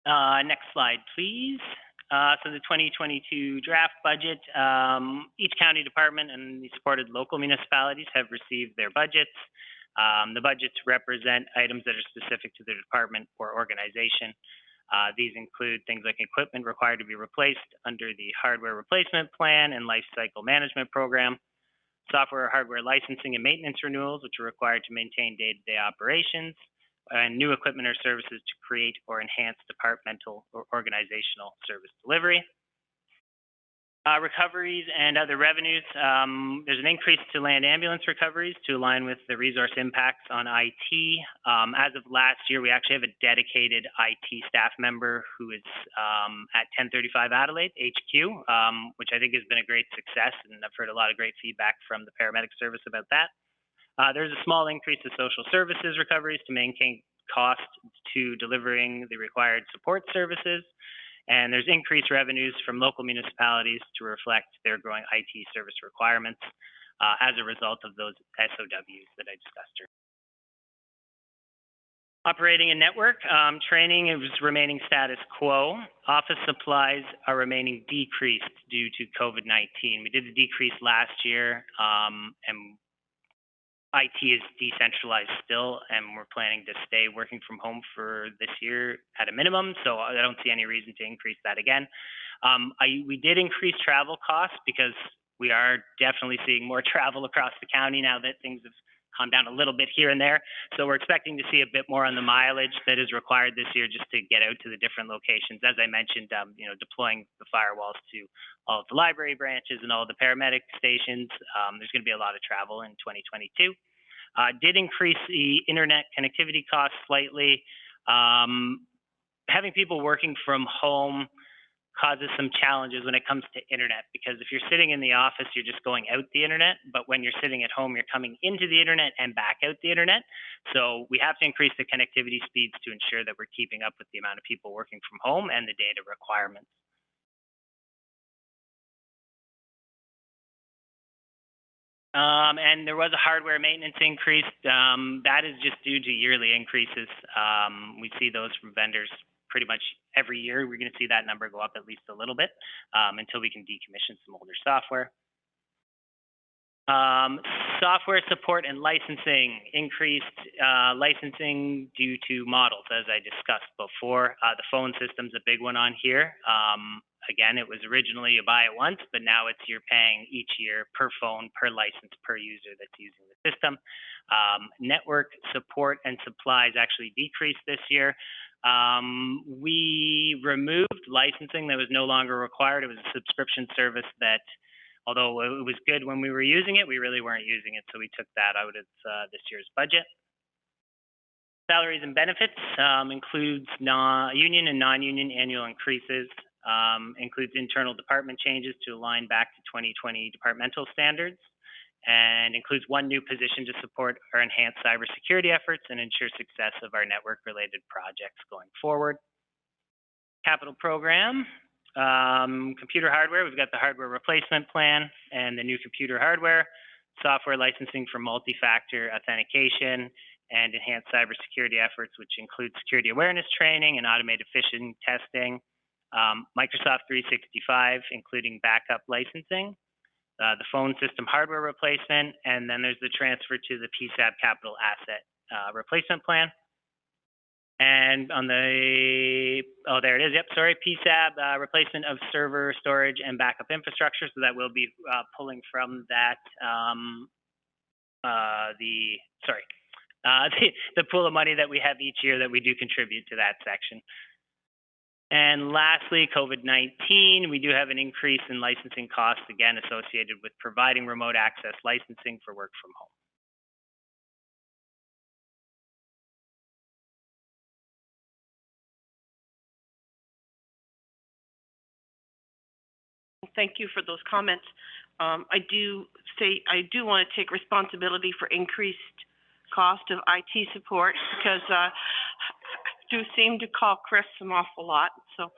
Next slide, please. So the 2022 draft budget, each county department and the supported local municipalities have received their budgets. The budgets represent items that are specific to the department or organization. These include things like equipment required to be replaced under the hardware replacement plan and life cycle management program, software or hardware licensing and maintenance renewals, which are required to maintain day-to-day operations, and new equipment or services to create or enhance departmental or organizational service delivery. Recoveries and other revenues. There's an increase to land ambulance recoveries to align with the resource impacts on IT. As of last year, we actually have a dedicated IT staff member who is at 1035 Adelaide, HQ, which I think has been a great success, and I've heard a lot of great feedback from the paramedic service about that. There's a small increase to social services recoveries to maintain cost to delivering the required support services. And there's increased revenues from local municipalities to reflect their growing IT service requirements as a result of those SOWs that I discussed earlier. Operating and network, training is remaining status quo. Office supplies are remaining decreased due to COVID-19. We did a decrease last year, and IT is decentralized still, and we're planning to stay working from home for this year at a minimum, so I don't see any reason to increase that again. We did increase travel costs because we are definitely seeing more travel across the county now that things have calmed down a little bit here and there. So we're expecting to see a bit more on the mileage that is required this year just to get out to the different locations. As I mentioned, you know, deploying the firewalls to all of the library branches and all of the paramedic stations. There's going to be a lot of travel in 2022. Did increase the internet connectivity costs slightly. Having people working from home causes some challenges when it comes to internet, because if you're sitting in the office, you're just going out the internet, but when you're sitting at home, you're coming into the internet and back out the internet. So we have to increase the connectivity speeds to ensure that we're keeping up with the amount of people working from home and the data requirements. And there was a hardware maintenance increase. That is just due to yearly increases. We see those from vendors pretty much every year. We're going to see that number go up at least a little bit until we can decommission some older software. Software support and licensing increased licensing due to models, as I discussed before. The phone system's a big one on here. Again, it was originally you buy it once, but now you're paying each year per phone, per license, per user that's using the system. Network support and supplies actually decreased this year. We removed licensing that was no longer required. It was a subscription service that, although it was good when we were using it, we really weren't using it, so we took that out of this year's budget. Salaries and benefits includes union and non-union annual increases, includes internal department changes to align back to 2020 departmental standards, and includes one new position to support our enhanced cybersecurity efforts and ensure success of our network-related projects going forward. Capital program, computer hardware, we've got the hardware replacement plan and the new computer hardware, software licensing for multi-factor authentication, and enhanced cybersecurity efforts, which include security awareness training and automated phishing testing, Microsoft 365, including backup licensing, the phone system hardware replacement, and then there's the transfer to the PSAB capital asset replacement plan. And on the, oh, there it is, yep, sorry, PSAB replacement of server, storage, and backup infrastructure, so that will be pulling from that, the pool of money that we have each year that we do contribute to that section. And lastly, COVID-19, we do have an increase in licensing costs, again, associated with providing remote access licensing for work from home. Thank you for those comments. I do want to take responsibility for increased cost of IT support because I do seem to call Chris an awful lot. So,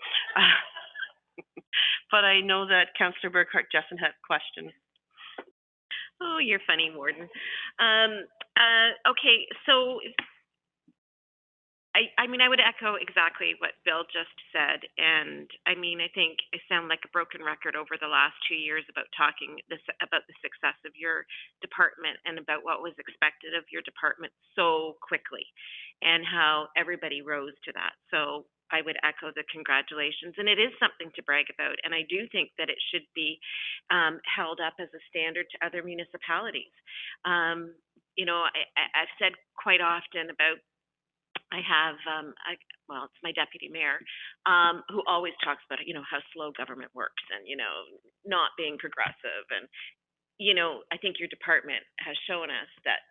but I know that Councillor Burkhart-Jessen had questions. Oh, you're funny, Warden. Okay, so I mean, I would echo exactly what Bill just said, and I mean, I think I sound like a broken record over the last 2 years about talking about the success of your department and about what was expected of your department so quickly, and how everybody rose to that. So I would echo the congratulations, and it is something to brag about, and I do think that it should be held up as a standard to other municipalities. You know, I've said quite often about I have, well, it's my deputy mayor, who always talks about, you know, how slow government works and, you know, not being progressive. And, you know, I think your department has shown us that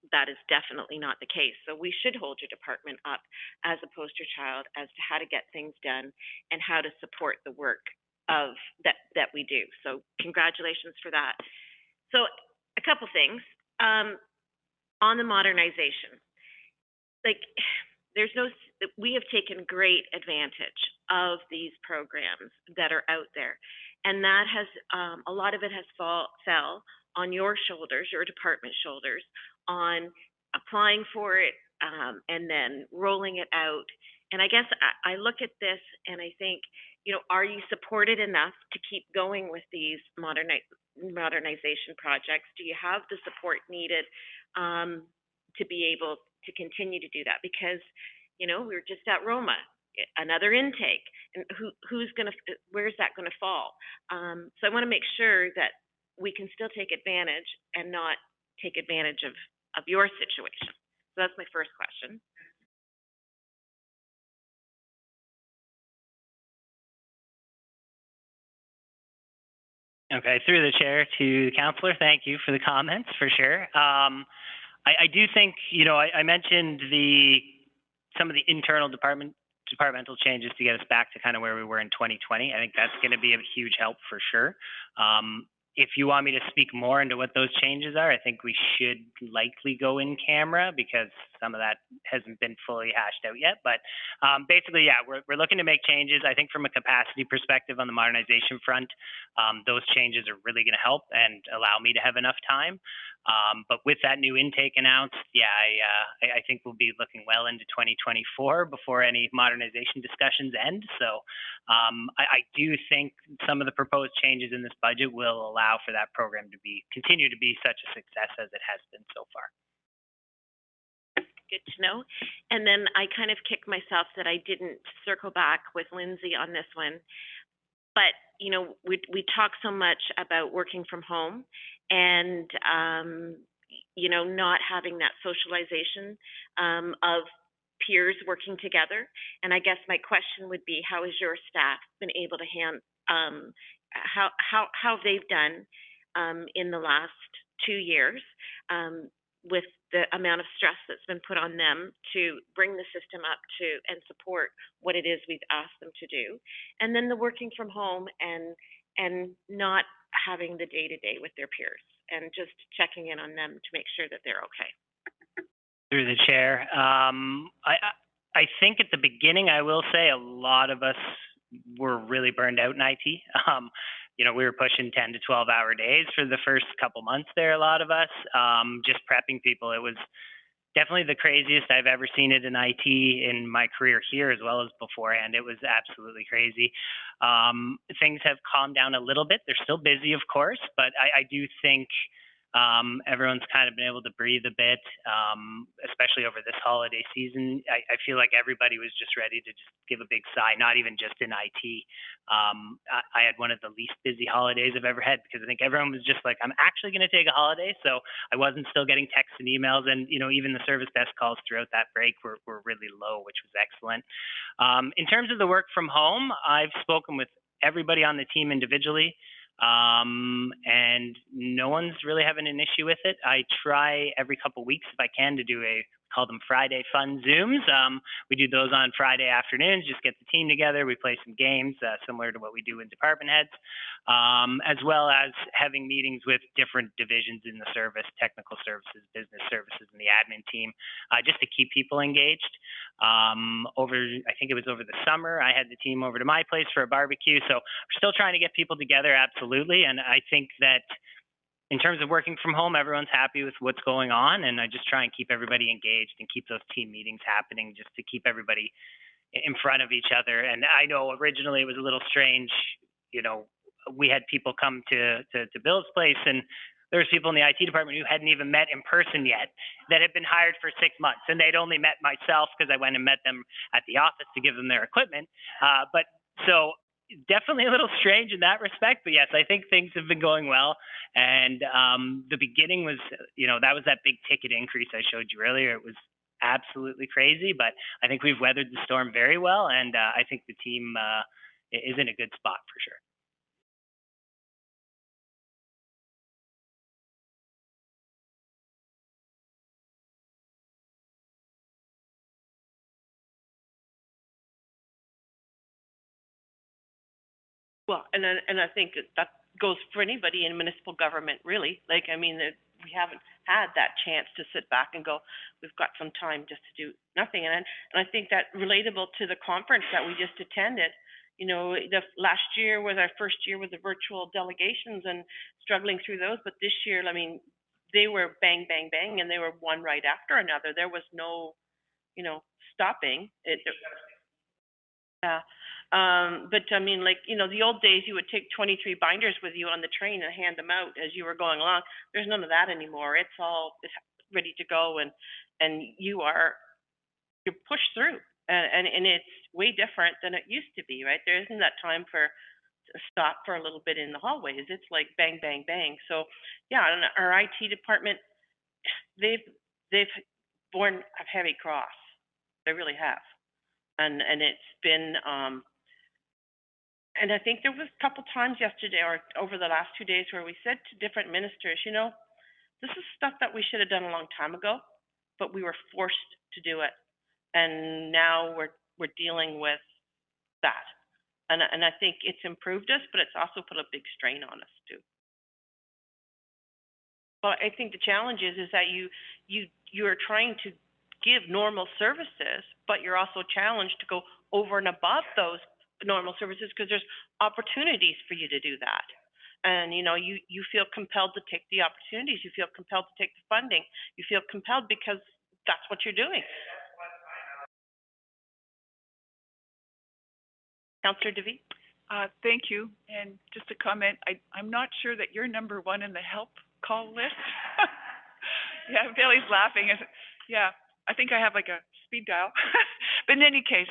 that is definitely not the case. So we should hold your department up as a poster child as to how to get things done and how to support the work of that we do. So congratulations for that. So a couple things. On the modernization, like, we have taken great advantage of these programs that are out there. And that has, a lot of it has fell on your shoulders, your department's shoulders, on applying for it and then rolling it out. And I guess I look at this and I think, you know, are you supported enough to keep going with these modernization projects? Do you have the support needed to be able to continue to do that? Because, you know, we were just at Roma, another intake, and where's that gonna fall? So I wanna make sure that we can still take advantage and not take advantage of your situation. So that's my first question. Okay, through the chair to the councillor, thank you for the comments, for sure. I do think, you know, I mentioned some of the internal departmental changes to get us back to kind of where we were in 2020. I think that's going to be a huge help for sure. If you want me to speak more into what those changes are, I think we should likely go in camera because some of that hasn't been fully hashed out yet. But basically, yeah, we're looking to make changes. I think from a capacity perspective on the modernization front, those changes are really going to help and allow me to have enough time. But with that new intake announced, yeah, I think we'll be looking well into 2024 before any modernization discussions end. So I do think some of the proposed changes in this budget will allow for that program to continue to be such a success as it has been so far. Good to know. And then I kind of kicked myself that I didn't circle back with Lindsay on this one. but, you know, we talk so much about working from home and, you know, not having that socialization of peers working together. And I guess my question would be, how has your staff been able to how they've done in the last 2 years with the amount of stress that's been put on them to bring the system up to and support what it is we've asked them to do, and then the working from home and not having the day-to-day with their peers and just checking in on them to make sure that they're okay. Through the chair, I think at the beginning, I will say a lot of us were really burned out in IT. You know, we were pushing 10 to 12-hour days for the first couple months there, a lot of us, just prepping people. It was definitely the craziest I've ever seen it in IT in my career here as well as beforehand. It was absolutely crazy. Things have calmed down a little bit. They're still busy, of course, but I do think everyone's kind of been able to breathe a bit, especially over this holiday season. I feel like everybody was just ready to just give a big sigh, not even just in IT. I had one of the least busy holidays I've ever had because I think everyone was just like, I'm actually going to take a holiday. So I wasn't still getting texts and emails. And, you know, even the service desk calls throughout that break were really low, which was excellent. In terms of the work from home, I've spoken with everybody on the team individually. And no one's really having an issue with it. I try every couple of weeks if I can to do call them Friday fun Zooms. We do those on Friday afternoons, just get the team together. We play some games similar to what we do in department heads, as well as having meetings with different divisions in the service, technical services, business services, and the admin team, just to keep people engaged. I think it was over the summer, I had the team over to my place for a barbecue. So we're still trying to get people together, absolutely. And I think that in terms of working from home, everyone's happy with what's going on. And I just try and keep everybody engaged and keep those team meetings happening just to keep everybody in front of each other. And I know originally it was a little strange. You know, we had people come to Bill's place, and there was people in the IT department who hadn't even met in person yet that had been hired for 6 months, and they'd only met myself because I went and met them at the office to give them their equipment. But so definitely a little strange in that respect, but yes, I think things have been going well. And the beginning was, you know, that was that big ticket increase I showed you earlier. It was absolutely crazy, but I think we've weathered the storm very well, and I think the team is in a good spot for sure. Well, and I think that goes for anybody in municipal government, really. Like, I mean, we haven't had that chance to sit back and go, we've got some time just to do nothing. And I think that relatable to the conference that we just attended. You know, the last year was our first year with the virtual delegations and struggling through those. But this year, I mean, they were bang, bang, bang, and they were one right after another. There was no, you know, stopping it. Yeah. But I mean, like, you know, the old days, you would take 23 binders with you on the train and hand them out as you were going along. There's none of that anymore. It's all ready to go, and you're pushed through, and it's way different than it used to be, right? There isn't that time to stop for a little bit in the hallways. It's like bang, bang, bang. So yeah, and our IT department, they've borne a heavy cross. They really have. And it's been, and I think there was a couple times yesterday or over the last 2 days where we said to different ministers, you know, this is stuff that we should have done a long time ago, but we were forced to do it, and now we're dealing with that. And I think it's improved us, but it's also put a big strain on us too. Well, I think the challenge is that you're trying to give normal services, but you're also challenged to go over and above those normal services because there's opportunities for you to do that. And, you know, you feel compelled to take the opportunities. You feel compelled to take the funding. You feel compelled because that's what you're doing. Councillor DeVee? Thank you. And just a comment, I'm not sure that you're number one in the help call list. Yeah, Bailey's laughing. Yeah. I think I have like a speed dial. But in any case,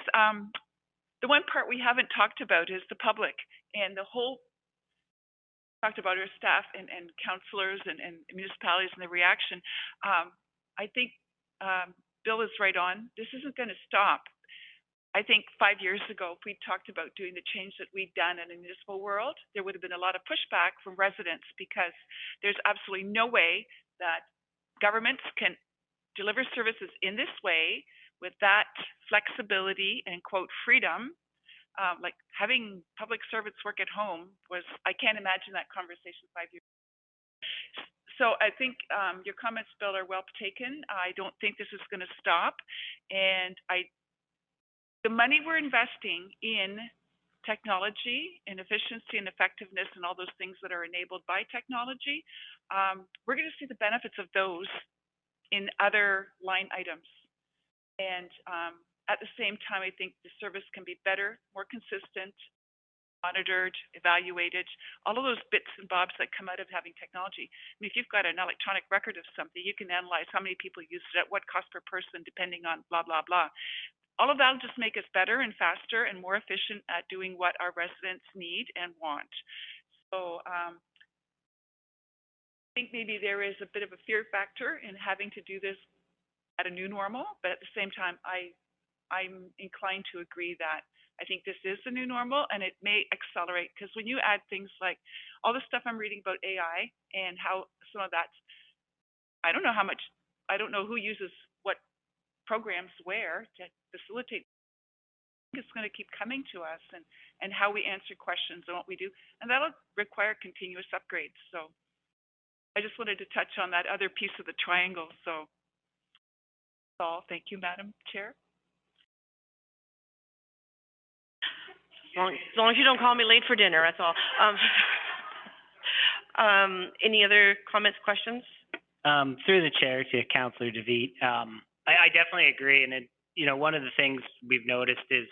the one part we haven't talked about is the public and the whole, talked about our staff and councillors and municipalities and the reaction. I think Bill is right on. This isn't going to stop. I think 5 years ago, if we talked about doing the change that we've done in the municipal world, there would have been a lot of pushback from residents because there's absolutely no way that governments can deliver services in this way with that flexibility and quote freedom. Like having public servants work at home was, I can't imagine that conversation 5 years ago. So I think your comments, Bill, are well taken. I don't think this is going to stop. And the money we're investing in technology and efficiency and effectiveness and all those things that are enabled by technology, we're going to see the benefits of those in other line items. And at the same time, I think the service can be better, more consistent, monitored, evaluated, all of those bits and bobs that come out of having technology. I mean, if you've got an electronic record of something, you can analyze how many people use it at what cost per person, depending on blah, blah, blah. All of that will just make us better and faster and more efficient at doing what our residents need and want. So I think maybe there is a bit of a fear factor in having to do this at a new normal, but at the same time, I'm inclined to agree that I think this is the new normal and it may accelerate, because when you add things like all the stuff I'm reading about AI and how some of that's, I don't know how much, I don't know who uses what programs where to facilitate. I think it's going to keep coming to us and how we answer questions and what we do, and that'll require continuous upgrades. So I just wanted to touch on that other piece of the triangle. So that's all. Thank you, Madam Chair. As long as you don't call me late for dinner, that's all. Any other comments, questions? Through the chair to Councillor DeVete, I definitely agree. And one of the things we've noticed is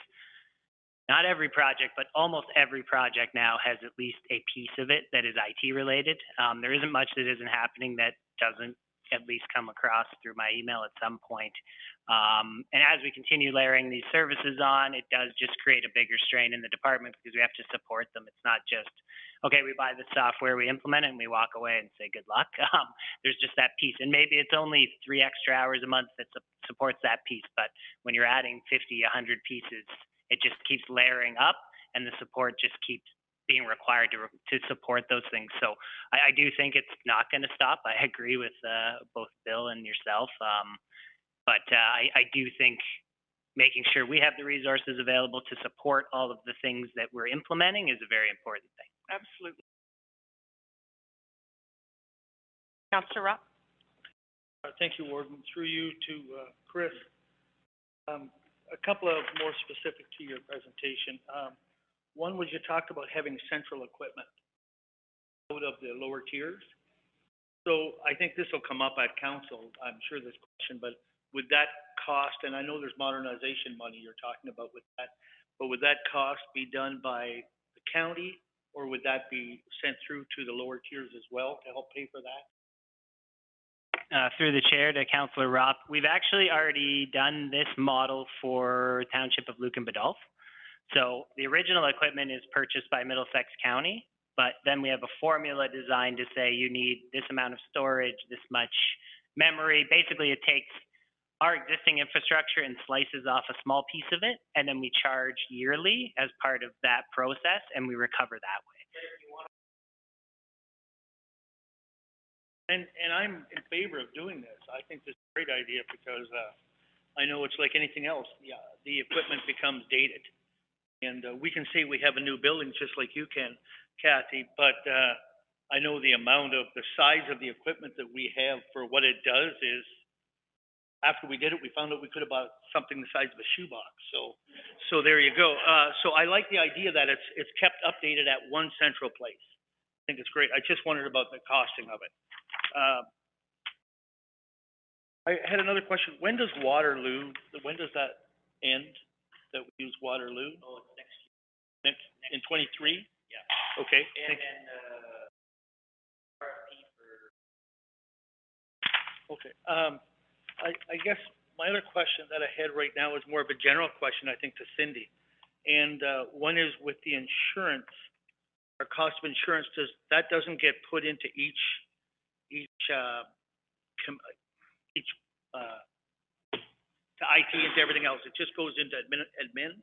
not every project, but almost every project now has at least a piece of it that is IT related. There isn't much that isn't happening that doesn't at least come across through my email at some point. And as we continue layering these services on, it does just create a bigger strain in the department because we have to support them. It's not just, okay, we buy the software, we implement it, and we walk away and say good luck. There's just that piece. And maybe it's only 3 extra hours a month that supports that piece. But when you're adding 50, 100 pieces, it just keeps layering up, and the support just keeps being required to support those things. So I do think it's not going to stop. I agree with both Bill and yourself. But I do think making sure we have the resources available to support all of the things that we're implementing is a very important thing. Absolutely. Councillor Rock? Thank you, Warden. Through you to Chris. A couple of more specific to your presentation. One was you talked about having central equipment out of the lower tiers. So I think this will come up at council, I'm sure, this question, but would that cost, and I know there's modernization money you're talking about with that, but would that cost be done by the county, or would that be sent through to the lower tiers as well to help pay for that? Through the chair to Councillor Ropp, we've actually already done this model for Township of Lucan Biddulph. So the original equipment is purchased by Middlesex County, but then we have a formula designed to say you need this amount of storage, this much memory. Basically, it takes our existing infrastructure and slices off a small piece of it, and then we charge yearly as part of that process, and we recover that way. And I'm in favor of doing this. I think this is a great idea because I know it's like anything else. Yeah, the equipment becomes dated. And we can say we have a new building just like you can, Kathy, but I know the amount of the size of the equipment that we have for what it does is, after we did it, we found out we could have bought something the size of a shoebox. So there you go. So I like the idea that it's kept updated at one central place. I think it's great. I just wondered about the costing of it. I had another question. When does Waterloo, when does that end, that we use Waterloo? Oh, it's next year. In 23? Yeah. Okay. And then RFP for... Okay. I guess my other question that I had right now is more of a general question, I think, to Cindy. And, one is with the insurance, our cost of insurance, doesn't get put into each, uh, to IT and to everything else. It just goes into admin.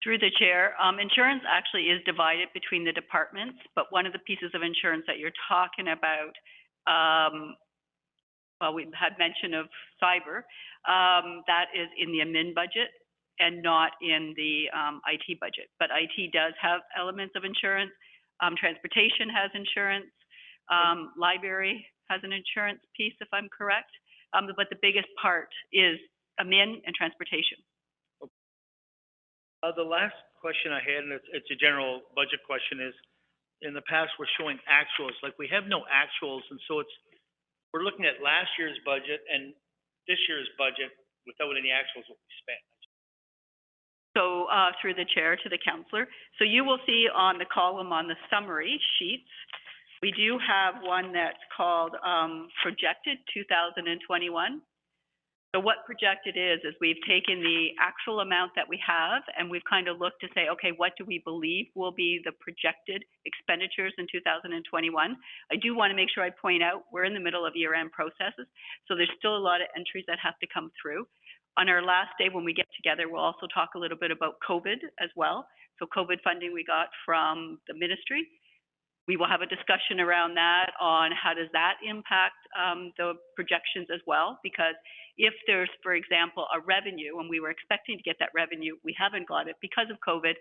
Through the chair, insurance actually is divided between the departments, but one of the pieces of insurance that you're talking about, well, we had mention of cyber, that is in the admin budget and not in the IT budget. But IT does have elements of insurance. Transportation has insurance. Library has an insurance piece, if I'm correct. But the biggest part is admin and transportation. The last question I had, and it's a general budget question, is in the past we're showing actuals. Like, we have no actuals, and so we're looking at last year's budget and this year's budget without any actuals what we spent. So through the chair to the councillor. So you will see on the column on the summary sheets, we do have one that's called projected 2021. So what projected is we've taken the actual amount that we have and we've kind of looked to say, okay, what do we believe will be the projected expenditures in 2021? I do want to make sure I point out we're in the middle of year-end processes, so there's still a lot of entries that have to come through. On our last day when we get together, we'll also talk a little bit about COVID as well. So COVID funding we got from the ministry. We will have a discussion around that on how does that impact the projections as well, because if there's, for example, a revenue and we were expecting to get that revenue, we haven't got it because of COVID,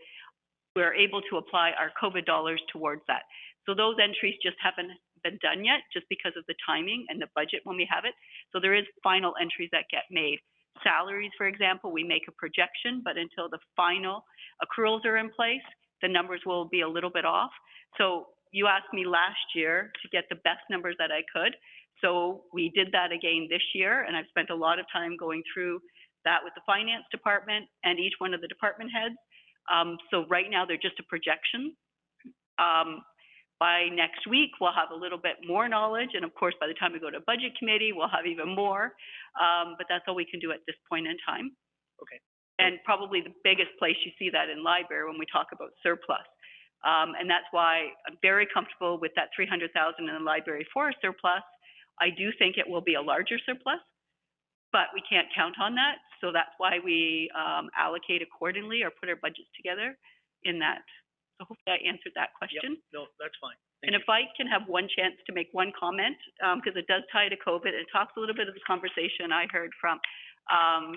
we're able to apply our COVID dollars towards that. So those entries just haven't been done yet just because of the timing and the budget when we have it. So there is final entries that get made. Salaries, for example, we make a projection, but until the final accruals are in place, the numbers will be a little bit off. So you asked me last year to get the best numbers that I could. So we did that again this year, and I've spent a lot of time going through that with the finance department and each one of the department heads. So right now they're just a projection. By next week, we'll have a little bit more knowledge. And of course, by the time we go to budget committee, we'll have even more. But that's all we can do at this point in time. Okay. And probably the biggest place you see that in library when we talk about surplus. And that's why I'm very comfortable with that $300,000 in the library for a surplus. I do think it will be a larger surplus, but we can't count on that. So that's why we allocate accordingly or put our budgets together in that. So hopefully I answered that question. Yep. No, that's fine. And if I can have one chance to make one comment, because it does tie to COVID, it talks a little bit of the conversation I heard from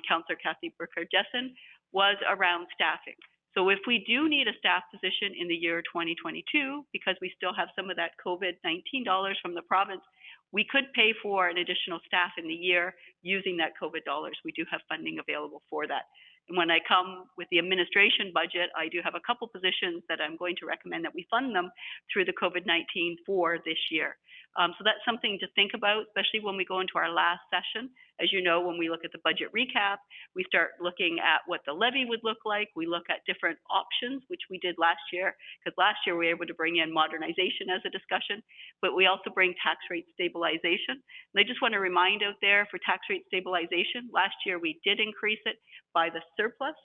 Councillor Kathy Burkhardt-Jessen was around staffing. So if we do need a staff position in the year 2022, because we still have some of that COVID-19 dollars from the province, we could pay for an additional staff in the year using that COVID dollars. We do have funding available for that. And when I come with the administration budget, I do have a couple positions that I'm going to recommend that we fund them through the COVID-19 for this year. So that's something to think about, especially when we go into our last session. As you know, when we look at the budget recap, we start looking at what the levy would look like. We look at different options, which we did last year, because last year we were able to bring in modernization as a discussion, but we also bring tax rate stabilization. And I just want to remind out there for tax rate stabilization, last year we did increase it by the surplus.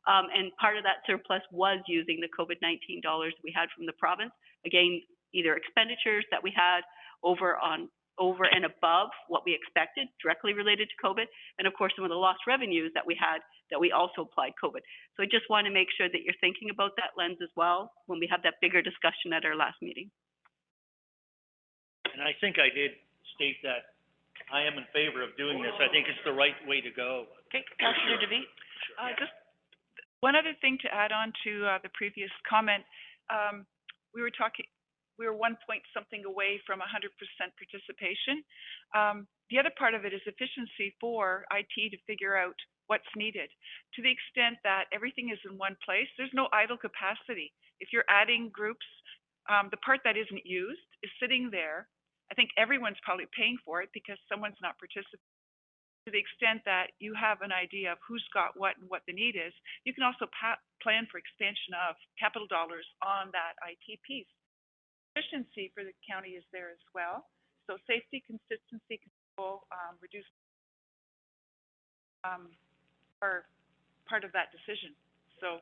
And part of that surplus was using the COVID-19 dollars we had from the province. Again, either expenditures that we had over and above what we expected, directly related to COVID, and of course some of the lost revenues that we had that we also applied COVID. So I just want to make sure that you're thinking about that lens as well when we have that bigger discussion at our last meeting. And I think I did state that I am in favor of doing this. I think it's the right way to go. Okay, Councillor DeVete. Just one other thing to add on to the previous comment. We were 1 point something away from 100% participation. The other part of it is efficiency for IT to figure out what's needed. To the extent that everything is in one place, there's no idle capacity. If you're adding groups, the part that isn't used is sitting there. I think everyone's probably paying for it because someone's not participating. To the extent that you have an idea of who's got what and what the need is, you can also plan for expansion of capital dollars on that IT piece. Efficiency for the county is there as well. So safety, consistency, control, reduce are part of that decision. So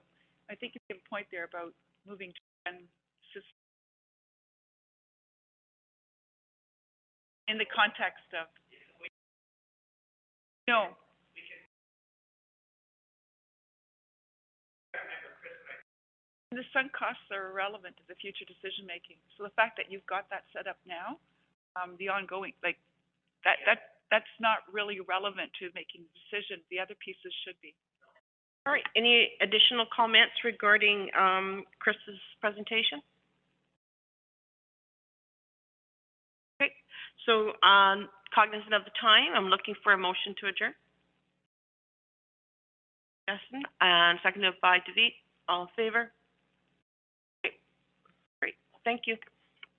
I think you have a point there about moving to one system in the context of, no. The sunk costs are irrelevant to the future decision-making. So the fact that you've got that set up now, the ongoing, like, that's not really relevant to making the decision. The other pieces should be. All right, any additional comments regarding, Chris's presentation? Okay, so, cognizant of the time, I'm looking for a motion to adjourn. Justin, and seconded by David. All in favor? Great, thank you.